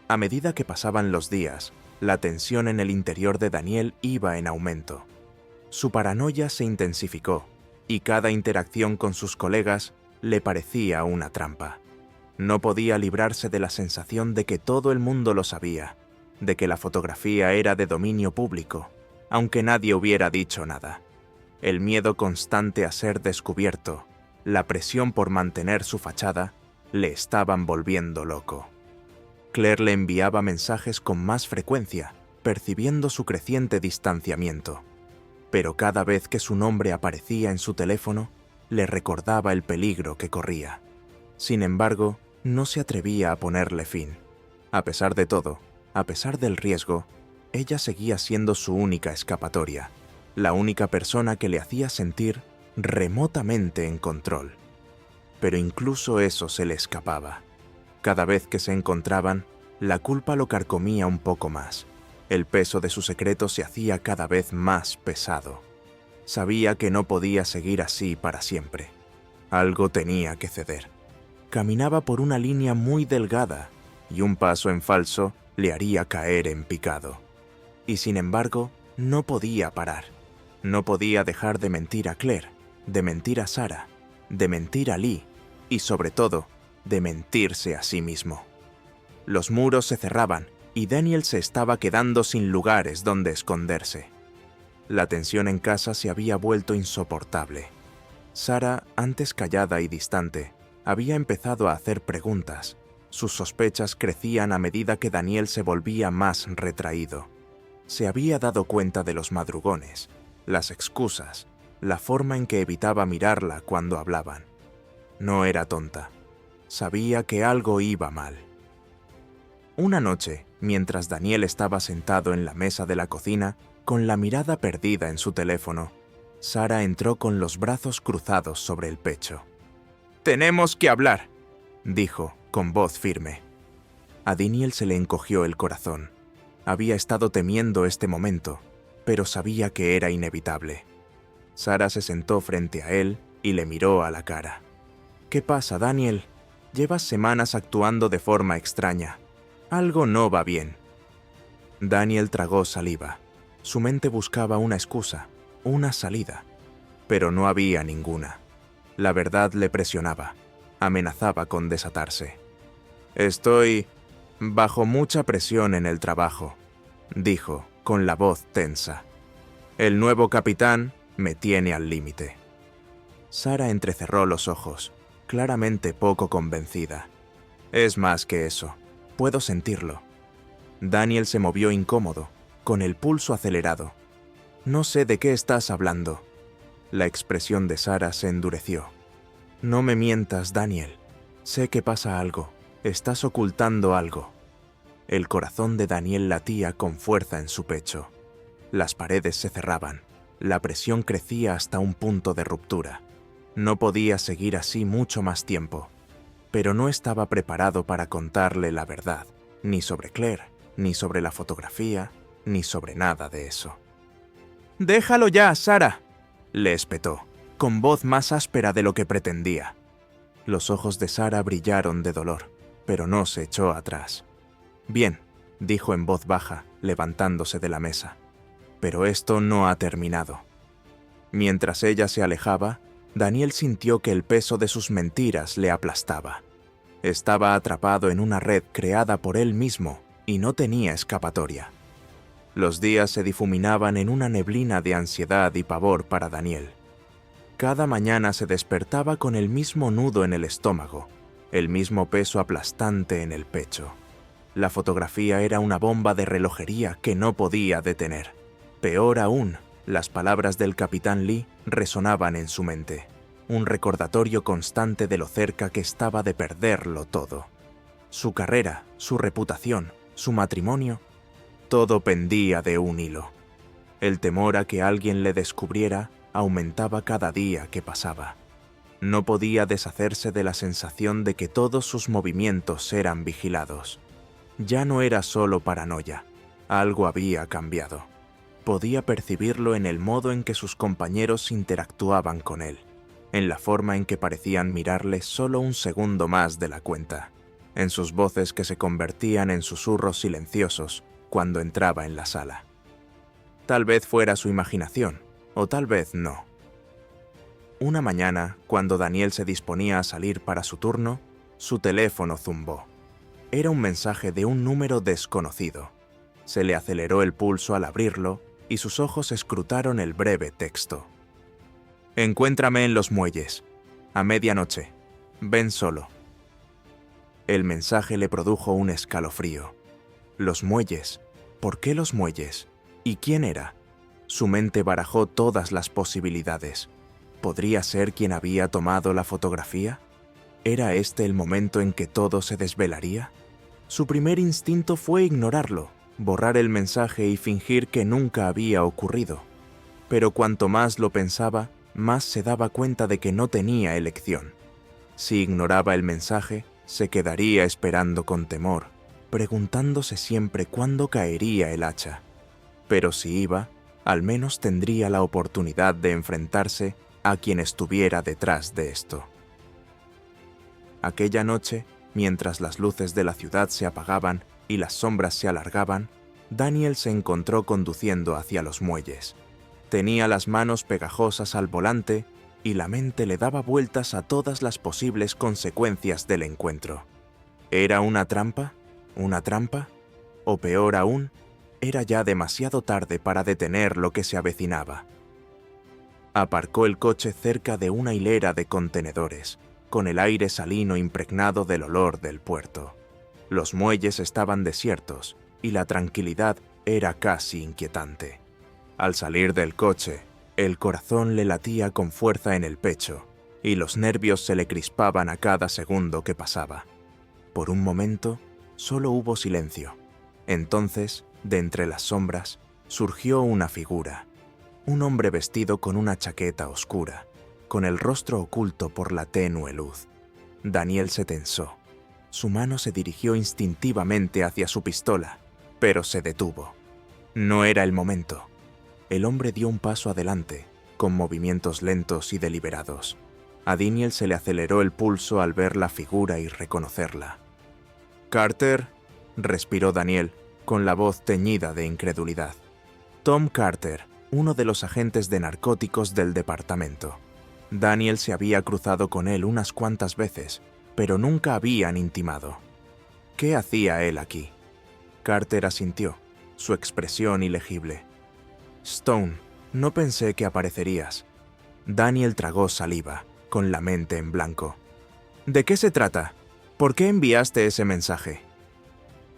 A medida que pasaban los días, la tensión en el interior de Daniel iba en aumento. Su paranoia se intensificó, y cada interacción con sus colegas le parecía una trampa. No podía librarse de la sensación de que todo el mundo lo sabía, de que la fotografía era de dominio público, aunque nadie hubiera dicho nada. El miedo constante a ser descubierto, la presión por mantener su fachada, le estaban volviendo loco. Claire le enviaba mensajes con más frecuencia, percibiendo su creciente distanciamiento. Pero cada vez que su nombre aparecía en su teléfono, le recordaba el peligro que corría. Sin embargo, no se atrevía a ponerle fin. A pesar de todo, a pesar del riesgo, ella seguía siendo su única escapatoria, la única persona que le hacía sentir remotamente en control. Pero incluso eso se le escapaba. Cada vez que se encontraban, la culpa lo carcomía un poco más. El peso de su secreto se hacía cada vez más pesado. Sabía que no podía seguir así para siempre. Algo tenía que ceder. Caminaba por una línea muy delgada, y un paso en falso le haría caer en picado. Y sin embargo, no podía parar. No podía dejar de mentir a Claire, de mentir a Sarah, de mentir a Lee, y sobre todo, de mentirse a sí mismo. Los muros se cerraban, y Daniel se estaba quedando sin lugares donde esconderse. La tensión en casa se había vuelto insoportable. Sarah, antes callada y distante, había empezado a hacer preguntas. Sus sospechas crecían a medida que Daniel se volvía más retraído. Se había dado cuenta de los madrugones, las excusas, la forma en que evitaba mirarla cuando hablaban. No era tonta. Sabía que algo iba mal. Una noche, mientras Daniel estaba sentado en la mesa de la cocina, con la mirada perdida en su teléfono, Sarah entró con los brazos cruzados sobre el pecho. «Tenemos que hablar», dijo, con voz firme. A Daniel se le encogió el corazón. Había estado temiendo este momento, pero sabía que era inevitable. Sarah se sentó frente a él y le miró a la cara. «¿Qué pasa, Daniel? Llevas semanas actuando de forma extraña. Algo no va bien». Daniel tragó saliva. Su mente buscaba una excusa, una salida, pero no había ninguna. La verdad le presionaba, amenazaba con desatarse. «Estoy bajo mucha presión en el trabajo», dijo, con la voz tensa. «El nuevo capitán me tiene al límite». Sarah entrecerró los ojos, claramente poco convencida. «Es más que eso. Puedo sentirlo». Daniel se movió incómodo, con el pulso acelerado. «No sé de qué estás hablando». La expresión de Sarah se endureció. «No me mientas, Daniel. Sé que pasa algo. Estás ocultando algo». El corazón de Daniel latía con fuerza en su pecho. Las paredes se cerraban. La presión crecía hasta un punto de ruptura. No podía seguir así mucho más tiempo. Pero no estaba preparado para contarle la verdad, ni sobre Claire, ni sobre la fotografía, ni sobre nada de eso. «Déjalo ya, Sarah», le espetó, con voz más áspera de lo que pretendía. Los ojos de Sarah brillaron de dolor, pero no se echó atrás. «Bien», dijo en voz baja, levantándose de la mesa. «Pero esto no ha terminado». Mientras ella se alejaba, Daniel sintió que el peso de sus mentiras le aplastaba. Estaba atrapado en una red creada por él mismo y no tenía escapatoria. Los días se difuminaban en una neblina de ansiedad y pavor para Daniel. Cada mañana se despertaba con el mismo nudo en el estómago, el mismo peso aplastante en el pecho. La fotografía era una bomba de relojería que no podía detener. Peor aún, las palabras del capitán Lee resonaban en su mente, un recordatorio constante de lo cerca que estaba de perderlo todo. Su carrera, su reputación, su matrimonio, todo pendía de un hilo. El temor a que alguien le descubriera aumentaba cada día que pasaba. No podía deshacerse de la sensación de que todos sus movimientos eran vigilados. Ya no era solo paranoia, algo había cambiado. Podía percibirlo en el modo en que sus compañeros interactuaban con él, en la forma en que parecían mirarle solo un segundo más de la cuenta, en sus voces que se convertían en susurros silenciosos cuando entraba en la sala. Tal vez fuera su imaginación, o tal vez no. Una mañana, cuando Daniel se disponía a salir para su turno, su teléfono zumbó. Era un mensaje de un número desconocido. Se le aceleró el pulso al abrirlo y sus ojos escrutaron el breve texto. Encuéntrame en los muelles. A medianoche. Ven solo. El mensaje le produjo un escalofrío. Los muelles. ¿Por qué los muelles? ¿Y quién era? Su mente barajó todas las posibilidades. ¿Podría ser quien había tomado la fotografía? ¿Era este el momento en que todo se desvelaría? Su primer instinto fue ignorarlo, borrar el mensaje y fingir que nunca había ocurrido. Pero cuanto más lo pensaba, más se daba cuenta de que no tenía elección. Si ignoraba el mensaje, se quedaría esperando con temor, preguntándose siempre cuándo caería el hacha. Pero si iba, al menos tendría la oportunidad de enfrentarse a quien estuviera detrás de esto. Aquella noche, mientras las luces de la ciudad se apagaban y las sombras se alargaban, Daniel se encontró conduciendo hacia los muelles. Tenía las manos pegajosas al volante y la mente le daba vueltas a todas las posibles consecuencias del encuentro. ¿Era una trampa? ¿Una trampa? O peor aún, era ya demasiado tarde para detener lo que se avecinaba. Aparcó el coche cerca de una hilera de contenedores, con el aire salino impregnado del olor del puerto. Los muelles estaban desiertos y la tranquilidad era casi inquietante. Al salir del coche, el corazón le latía con fuerza en el pecho y los nervios se le crispaban a cada segundo que pasaba. Por un momento, solo hubo silencio. Entonces, de entre las sombras, surgió una figura. Un hombre vestido con una chaqueta oscura, con el rostro oculto por la tenue luz. Daniel se tensó. Su mano se dirigió instintivamente hacia su pistola, pero se detuvo. No era el momento. El hombre dio un paso adelante, con movimientos lentos y deliberados. A Daniel se le aceleró el pulso al ver la figura y reconocerla. «Carter», respiró Daniel, con la voz teñida de incredulidad. Tom Carter, uno de los agentes de narcóticos del departamento. Daniel se había cruzado con él unas cuantas veces, pero nunca habían intimado. ¿Qué hacía él aquí? Carter asintió, su expresión ilegible. «Stone, no pensé que aparecerías». Daniel tragó saliva, con la mente en blanco. «¿De qué se trata? ¿Por qué enviaste ese mensaje?»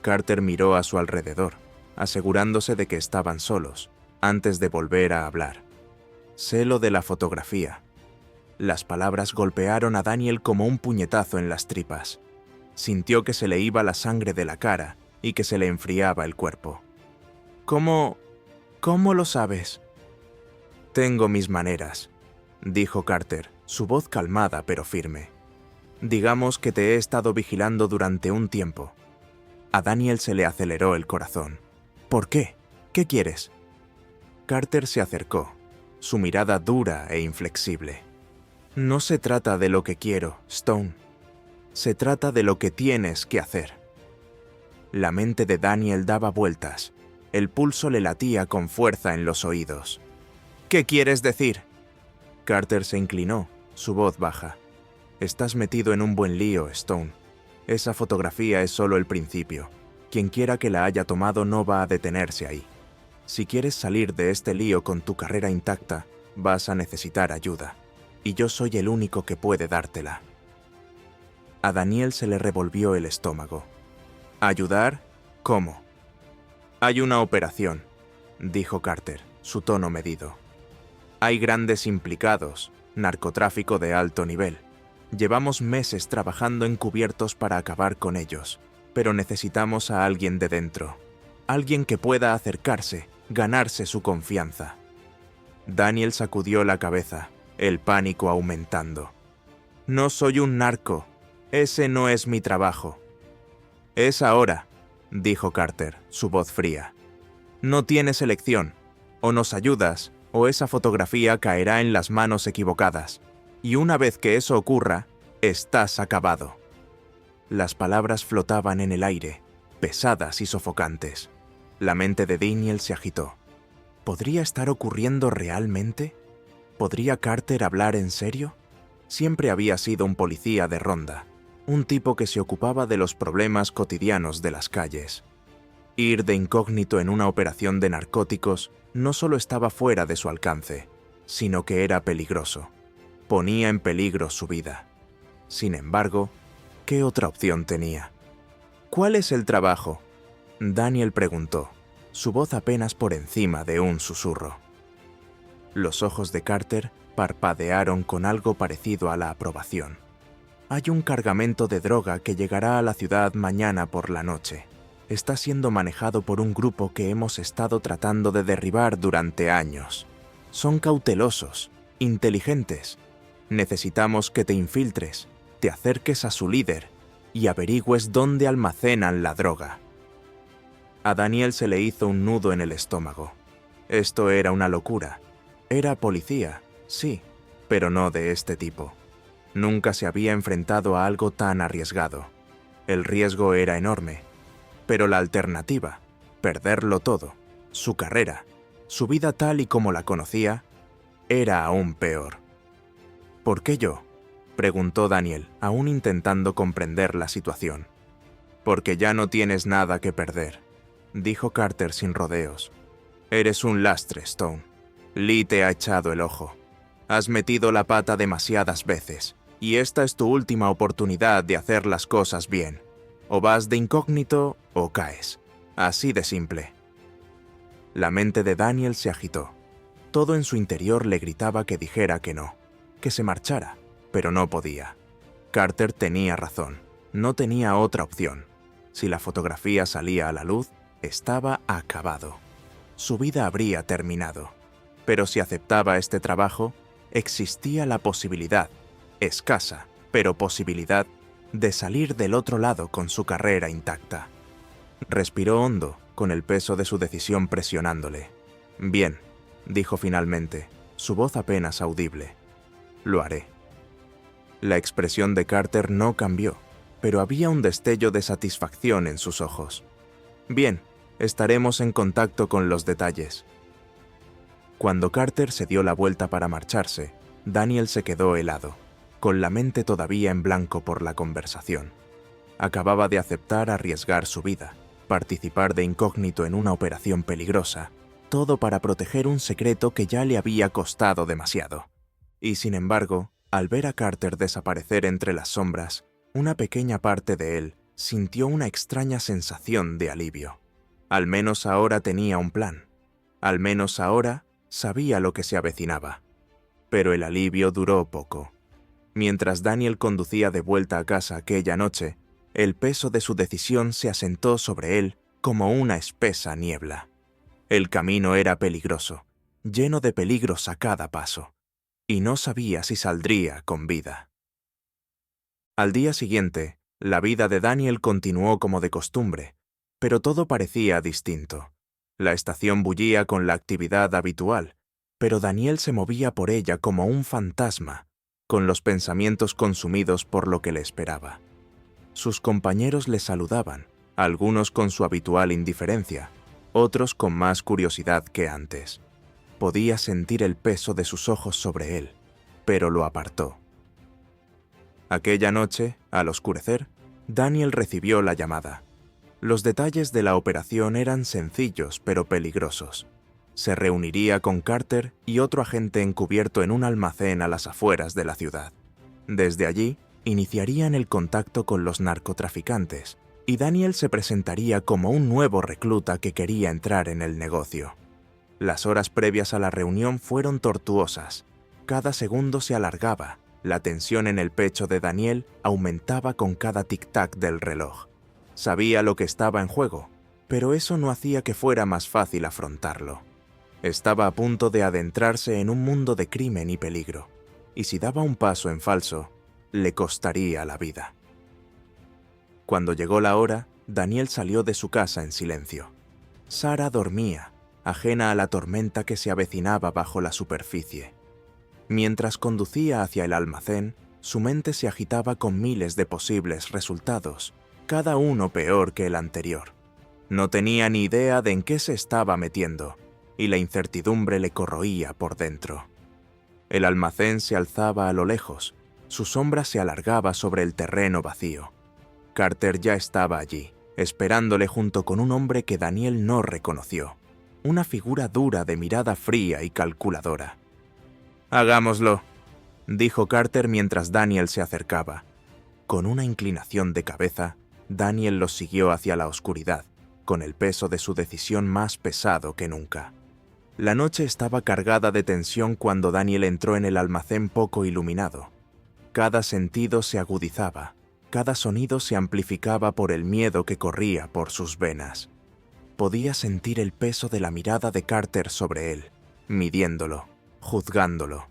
Carter miró a su alrededor, asegurándose de que estaban solos, antes de volver a hablar. «Sé lo de la fotografía». Las palabras golpearon a Daniel como un puñetazo en las tripas. Sintió que se le iba la sangre de la cara y que se le enfriaba el cuerpo. «¿Cómo lo sabes?» «Tengo mis maneras», dijo Carter, su voz calmada pero firme. «Digamos que te he estado vigilando durante un tiempo». A Daniel se le aceleró el corazón. «¿Por qué? ¿Qué quieres?» Carter se acercó, su mirada dura e inflexible. «No se trata de lo que quiero, Stone. Se trata de lo que tienes que hacer». La mente de Daniel daba vueltas. El pulso le latía con fuerza en los oídos. «¿Qué quieres decir?» Carter se inclinó, su voz baja. «Estás metido en un buen lío, Stone. Esa fotografía es solo el principio. Quien quiera que la haya tomado no va a detenerse ahí. Si quieres salir de este lío con tu carrera intacta, vas a necesitar ayuda. Y yo soy el único que puede dártela». A Daniel se le revolvió el estómago. «¿Ayudar? ¿Cómo?» «Hay una operación», dijo Carter, su tono medido. «Hay grandes implicados, narcotráfico de alto nivel. Llevamos meses trabajando encubiertos para acabar con ellos, pero necesitamos a alguien de dentro. Alguien que pueda acercarse, ganarse su confianza». Daniel sacudió la cabeza, el pánico aumentando. «No soy un narco. Ese no es mi trabajo». «Es ahora», dijo Carter, su voz fría. «No tienes elección. O nos ayudas, o esa fotografía caerá en las manos equivocadas. Y una vez que eso ocurra, estás acabado». Las palabras flotaban en el aire, pesadas y sofocantes. La mente de Daniel se agitó. ¿Podría estar ocurriendo realmente? ¿Podría Carter hablar en serio? Siempre había sido un policía de ronda, un tipo que se ocupaba de los problemas cotidianos de las calles. Ir de incógnito en una operación de narcóticos no solo estaba fuera de su alcance, sino que era peligroso. Ponía en peligro su vida. Sin embargo, ¿qué otra opción tenía? ¿Cuál es el trabajo?, Daniel preguntó, su voz apenas por encima de un susurro. Los ojos de Carter parpadearon con algo parecido a la aprobación. Hay un cargamento de droga que llegará a la ciudad mañana por la noche. Está siendo manejado por un grupo que hemos estado tratando de derribar durante años. Son cautelosos, inteligentes. Necesitamos que te infiltres, te acerques a su líder y averigües dónde almacenan la droga. A Daniel se le hizo un nudo en el estómago. Esto era una locura. Era policía, sí, pero no de este tipo. Nunca se había enfrentado a algo tan arriesgado. El riesgo era enorme, pero la alternativa, perderlo todo, su carrera, su vida tal y como la conocía, era aún peor. ¿Por qué yo?, preguntó Daniel, aún intentando comprender la situación. Porque ya no tienes nada que perder, dijo Carter sin rodeos. Eres un lastre, Stone. Lee te ha echado el ojo. Has metido la pata demasiadas veces, y esta es tu última oportunidad de hacer las cosas bien. O vas de incógnito o caes. Así de simple. La mente de Daniel se agitó. Todo en su interior le gritaba que dijera que no, que se marchara, pero no podía. Carter tenía razón, no tenía otra opción. Si la fotografía salía a la luz, estaba acabado. Su vida habría terminado. Pero si aceptaba este trabajo, existía la posibilidad, escasa, pero posibilidad, de salir del otro lado con su carrera intacta. Respiró hondo, con el peso de su decisión presionándole. Bien, dijo finalmente, su voz apenas audible. Lo haré. La expresión de Carter no cambió, pero había un destello de satisfacción en sus ojos. Bien, estaremos en contacto con los detalles. Cuando Carter se dio la vuelta para marcharse, Daniel se quedó helado, con la mente todavía en blanco por la conversación. Acababa de aceptar arriesgar su vida, participar de incógnito en una operación peligrosa, todo para proteger un secreto que ya le había costado demasiado. Y sin embargo, al ver a Carter desaparecer entre las sombras, una pequeña parte de él sintió una extraña sensación de alivio. Al menos ahora tenía un plan. Al menos ahora sabía lo que se avecinaba. Pero el alivio duró poco. Mientras Daniel conducía de vuelta a casa aquella noche, el peso de su decisión se asentó sobre él como una espesa niebla. El camino era peligroso, lleno de peligros a cada paso, y no sabía si saldría con vida. Al día siguiente, la vida de Daniel continuó como de costumbre, pero todo parecía distinto. La estación bullía con la actividad habitual, pero Daniel se movía por ella como un fantasma, con los pensamientos consumidos por lo que le esperaba. Sus compañeros le saludaban, algunos con su habitual indiferencia, otros con más curiosidad que antes. Podía sentir el peso de sus ojos sobre él, pero lo apartó. Aquella noche, al oscurecer, Daniel recibió la llamada. Los detalles de la operación eran sencillos pero peligrosos. Se reuniría con Carter y otro agente encubierto en un almacén a las afueras de la ciudad. Desde allí, iniciarían el contacto con los narcotraficantes, y Daniel se presentaría como un nuevo recluta que quería entrar en el negocio. Las horas previas a la reunión fueron tortuosas. Cada segundo se alargaba. La tensión en el pecho de Daniel aumentaba con cada tic-tac del reloj. Sabía lo que estaba en juego, pero eso no hacía que fuera más fácil afrontarlo. Estaba a punto de adentrarse en un mundo de crimen y peligro, y si daba un paso en falso, le costaría la vida. Cuando llegó la hora, Daniel salió de su casa en silencio. Sara dormía, ajena a la tormenta que se avecinaba bajo la superficie. Mientras conducía hacia el almacén, su mente se agitaba con miles de posibles resultados, cada uno peor que el anterior. No tenía ni idea de en qué se estaba metiendo, y la incertidumbre le corroía por dentro. El almacén se alzaba a lo lejos, su sombra se alargaba sobre el terreno vacío. Carter ya estaba allí, esperándole junto con un hombre que Daniel no reconoció. una figura dura de mirada fría y calculadora. «Hagámoslo», dijo Carter mientras Daniel se acercaba. Con una inclinación de cabeza, Daniel los siguió hacia la oscuridad, con el peso de su decisión más pesado que nunca. La noche estaba cargada de tensión cuando Daniel entró en el almacén poco iluminado. Cada sentido se agudizaba, cada sonido se amplificaba por el miedo que corría por sus venas. Podía sentir el peso de la mirada de Carter sobre él, midiéndolo, juzgándolo.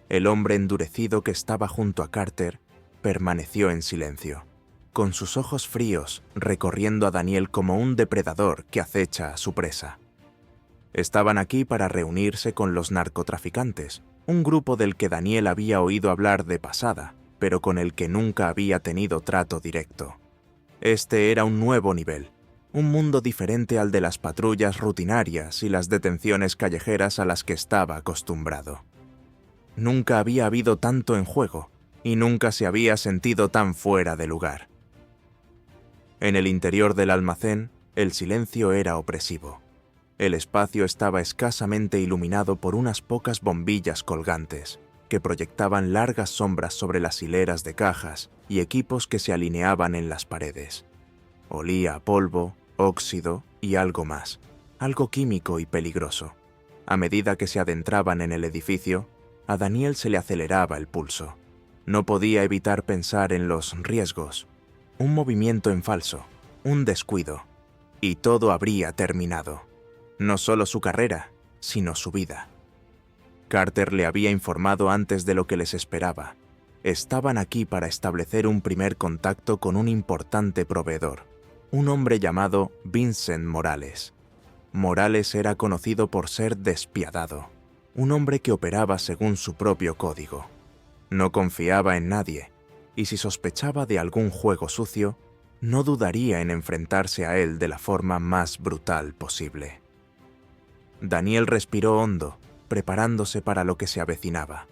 El hombre endurecido que estaba junto a Carter permaneció en silencio, con sus ojos fríos recorriendo a Daniel como un depredador que acecha a su presa. Estaban aquí para reunirse con los narcotraficantes, un grupo del que Daniel había oído hablar de pasada, pero con el que nunca había tenido trato directo. Este era un nuevo nivel, un mundo diferente al de las patrullas rutinarias y las detenciones callejeras a las que estaba acostumbrado. Nunca había habido tanto en juego, y nunca se había sentido tan fuera de lugar. En el interior del almacén, el silencio era opresivo. El espacio estaba escasamente iluminado por unas pocas bombillas colgantes, que proyectaban largas sombras sobre las hileras de cajas y equipos que se alineaban en las paredes. Olía a polvo, óxido y algo más, algo químico y peligroso. A medida que se adentraban en el edificio, a Daniel se le aceleraba el pulso. No podía evitar pensar en los riesgos. Un movimiento en falso, un descuido, y todo habría terminado. No solo su carrera, sino su vida. Carter le había informado antes de lo que les esperaba. Estaban aquí para establecer un primer contacto con un importante proveedor, un hombre llamado Vincent Morales. Morales era conocido por ser despiadado, un hombre que operaba según su propio código. No confiaba en nadie, y si sospechaba de algún juego sucio, no dudaría en enfrentarse a él de la forma más brutal posible. Daniel respiró hondo, preparándose para lo que se avecinaba.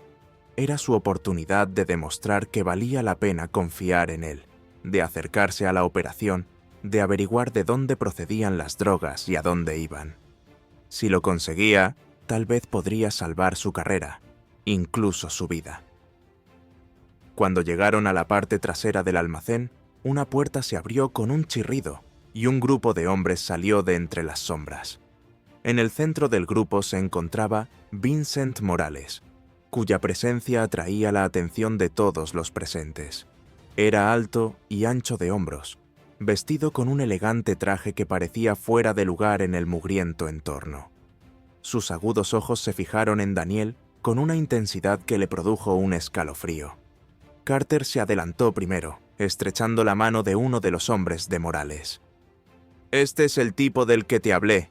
Era su oportunidad de demostrar que valía la pena confiar en él, de acercarse a la operación, de averiguar de dónde procedían las drogas y a dónde iban. Si lo conseguía, tal vez podría salvar su carrera, incluso su vida. Cuando llegaron a la parte trasera del almacén, una puerta se abrió con un chirrido y un grupo de hombres salió de entre las sombras. En el centro del grupo se encontraba Vincent Morales, cuya presencia atraía la atención de todos los presentes. Era alto y ancho de hombros, vestido con un elegante traje que parecía fuera de lugar en el mugriento entorno. Sus agudos ojos se fijaron en Daniel con una intensidad que le produjo un escalofrío. Carter se adelantó primero, estrechando la mano de uno de los hombres de Morales. «Este es el tipo del que te hablé»,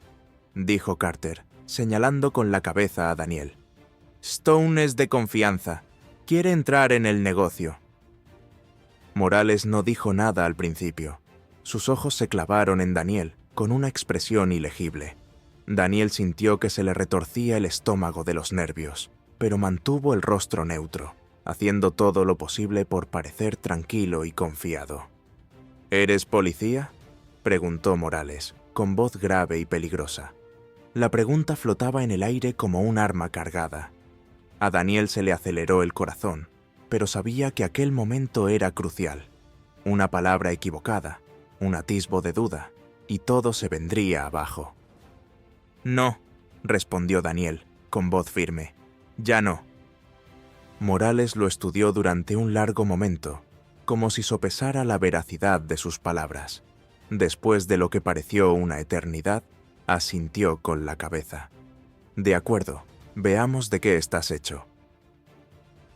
dijo Carter, señalando con la cabeza a Daniel. «Stone es de confianza. Quiere entrar en el negocio». Morales no dijo nada al principio. Sus ojos se clavaron en Daniel, con una expresión ilegible. Daniel sintió que se le retorcía el estómago de los nervios, pero mantuvo el rostro neutro, haciendo todo lo posible por parecer tranquilo y confiado. «¿Eres policía?», preguntó Morales, con voz grave y peligrosa. La pregunta flotaba en el aire como un arma cargada. A Daniel se le aceleró el corazón, pero sabía que aquel momento era crucial. Una palabra equivocada, un atisbo de duda, y todo se vendría abajo. «No», respondió Daniel, con voz firme. «Ya no». Morales lo estudió durante un largo momento, como si sopesara la veracidad de sus palabras. Después de lo que pareció una eternidad, asintió con la cabeza. «De acuerdo, veamos de qué estás hecho».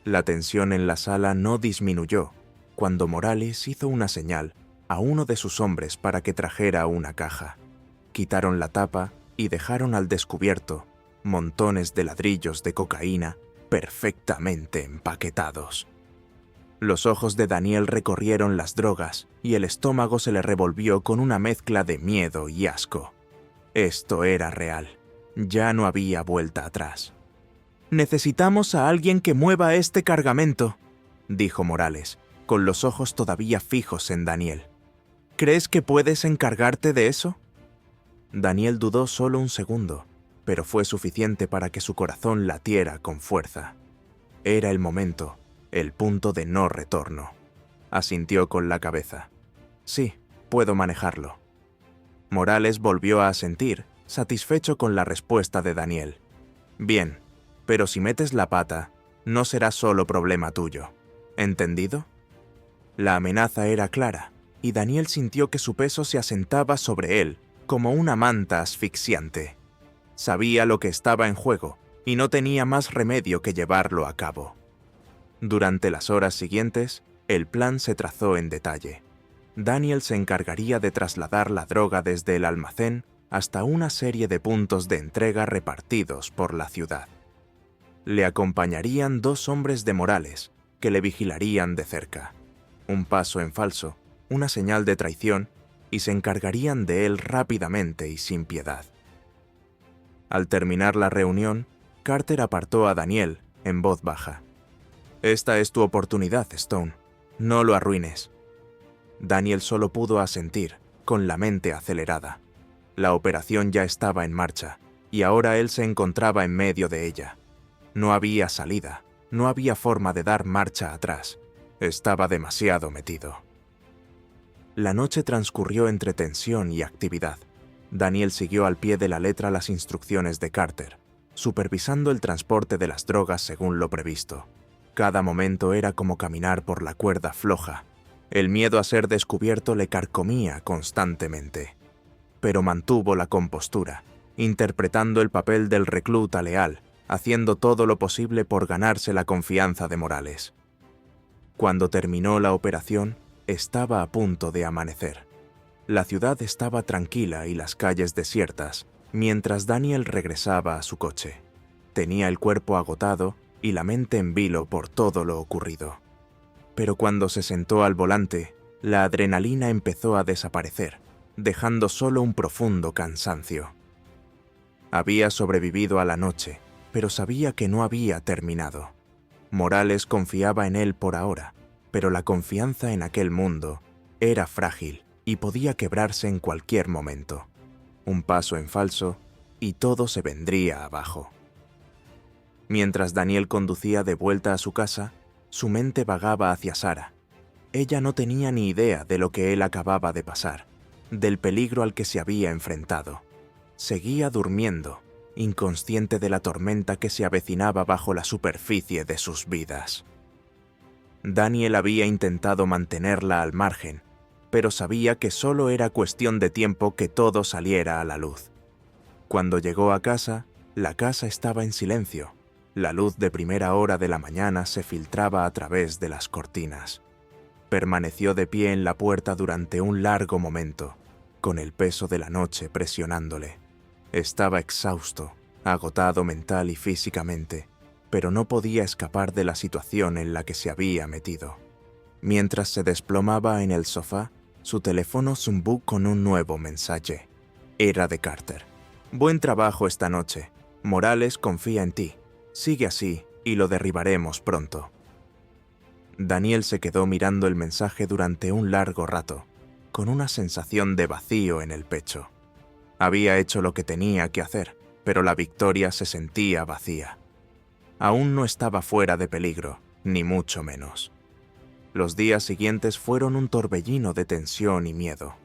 La tensión en la sala no disminuyó cuando Morales hizo una señal a uno de sus hombres para que trajera una caja. Quitaron la tapa y dejaron al descubierto montones de ladrillos de cocaína perfectamente empaquetados. Los ojos de Daniel recorrieron las drogas y el estómago se le revolvió con una mezcla de miedo y asco. Esto era real. Ya no había vuelta atrás. «Necesitamos a alguien que mueva este cargamento», dijo Morales, con los ojos todavía fijos en Daniel. «¿Crees que puedes encargarte de eso?» Daniel dudó solo un segundo, pero fue suficiente para que su corazón latiera con fuerza. Era el momento, el punto de no retorno. Asintió con la cabeza. Sí, puedo manejarlo. Morales volvió a asentir, satisfecho con la respuesta de Daniel. Bien, pero si metes la pata, no será solo problema tuyo. ¿Entendido? La amenaza era clara, y Daniel sintió que su peso se asentaba sobre él, como una manta asfixiante. Sabía lo que estaba en juego, y no tenía más remedio que llevarlo a cabo. Durante las horas siguientes, el plan se trazó en detalle. Daniel se encargaría de trasladar la droga desde el almacén hasta una serie de puntos de entrega repartidos por la ciudad. Le acompañarían 2 hombres de Morales, que le vigilarían de cerca. Un paso en falso, una señal de traición, y se encargarían de él rápidamente y sin piedad. Al terminar la reunión, Carter apartó a Daniel en voz baja. «Esta es tu oportunidad, Stone. No lo arruines». Daniel solo pudo asentir, con la mente acelerada. La operación ya estaba en marcha, y ahora él se encontraba en medio de ella. No había salida, no había forma de dar marcha atrás. Estaba demasiado metido. La noche transcurrió entre tensión y actividad. Daniel siguió al pie de la letra las instrucciones de Carter, supervisando el transporte de las drogas según lo previsto. Cada momento era como caminar por la cuerda floja. El miedo a ser descubierto le carcomía constantemente. Pero mantuvo la compostura, interpretando el papel del recluta leal, haciendo todo lo posible por ganarse la confianza de Morales. Cuando terminó la operación, estaba a punto de amanecer. La ciudad estaba tranquila y las calles desiertas, mientras Daniel regresaba a su coche. Tenía el cuerpo agotado y la mente en vilo por todo lo ocurrido. Pero cuando se sentó al volante, la adrenalina empezó a desaparecer, dejando solo un profundo cansancio. Había sobrevivido a la noche, pero sabía que no había terminado. Morales confiaba en él por ahora, pero la confianza en aquel mundo era frágil y podía quebrarse en cualquier momento. Un paso en falso y todo se vendría abajo. Mientras Daniel conducía de vuelta a su casa, su mente vagaba hacia Sara. Ella no tenía ni idea de lo que él acababa de pasar, del peligro al que se había enfrentado. Seguía durmiendo, inconsciente de la tormenta que se avecinaba bajo la superficie de sus vidas. Daniel había intentado mantenerla al margen, pero sabía que solo era cuestión de tiempo que todo saliera a la luz. Cuando llegó a casa, la casa estaba en silencio. La luz de primera hora de la mañana se filtraba a través de las cortinas. Permaneció de pie en la puerta durante un largo momento, con el peso de la noche presionándole. Estaba exhausto, agotado mental y físicamente, pero no podía escapar de la situación en la que se había metido. Mientras se desplomaba en el sofá, su teléfono zumbó con un nuevo mensaje. Era de Carter. «Buen trabajo esta noche. Morales confía en ti. Sigue así y lo derribaremos pronto». Daniel se quedó mirando el mensaje durante un largo rato, con una sensación de vacío en el pecho. Había hecho lo que tenía que hacer, pero la victoria se sentía vacía. Aún no estaba fuera de peligro, ni mucho menos. Los días siguientes fueron un torbellino de tensión y miedo.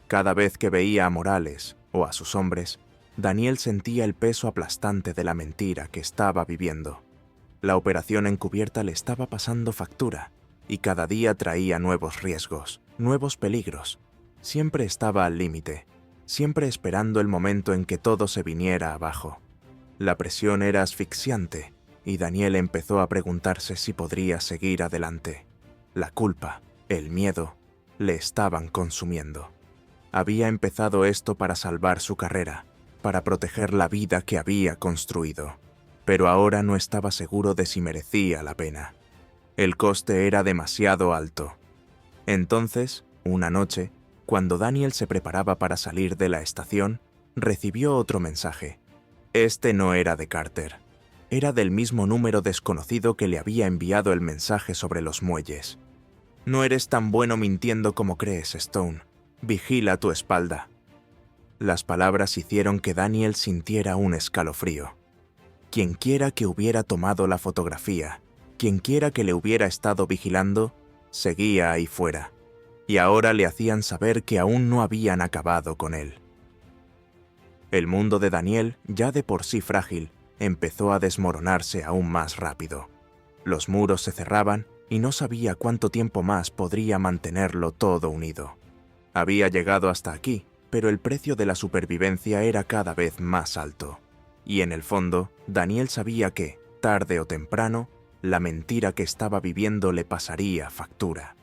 Cada vez que veía a Morales o a sus hombres, Daniel sentía el peso aplastante de la mentira que estaba viviendo. La operación encubierta le estaba pasando factura, y cada día traía nuevos riesgos, nuevos peligros. Siempre estaba al límite, siempre esperando el momento en que todo se viniera abajo. La presión era asfixiante, y Daniel empezó a preguntarse si podría seguir adelante. La culpa, el miedo, le estaban consumiendo. Había empezado esto para salvar su carrera, para proteger la vida que había construido, pero ahora no estaba seguro de si merecía la pena. El coste era demasiado alto. Entonces, una noche, cuando Daniel se preparaba para salir de la estación, recibió otro mensaje. Este no era de Carter. Era del mismo número desconocido que le había enviado el mensaje sobre los muelles. «No eres tan bueno mintiendo como crees, Stone. Vigila tu espalda». Las palabras hicieron que Daniel sintiera un escalofrío. Quienquiera que hubiera tomado la fotografía, quienquiera que le hubiera estado vigilando, seguía ahí fuera, y ahora le hacían saber que aún no habían acabado con él. El mundo de Daniel, ya de por sí frágil, empezó a desmoronarse aún más rápido. Los muros se cerraban y no sabía cuánto tiempo más podría mantenerlo todo unido. Había llegado hasta aquí, pero el precio de la supervivencia era cada vez más alto. Y en el fondo, Daniel sabía que, tarde o temprano, la mentira que estaba viviendo le pasaría factura.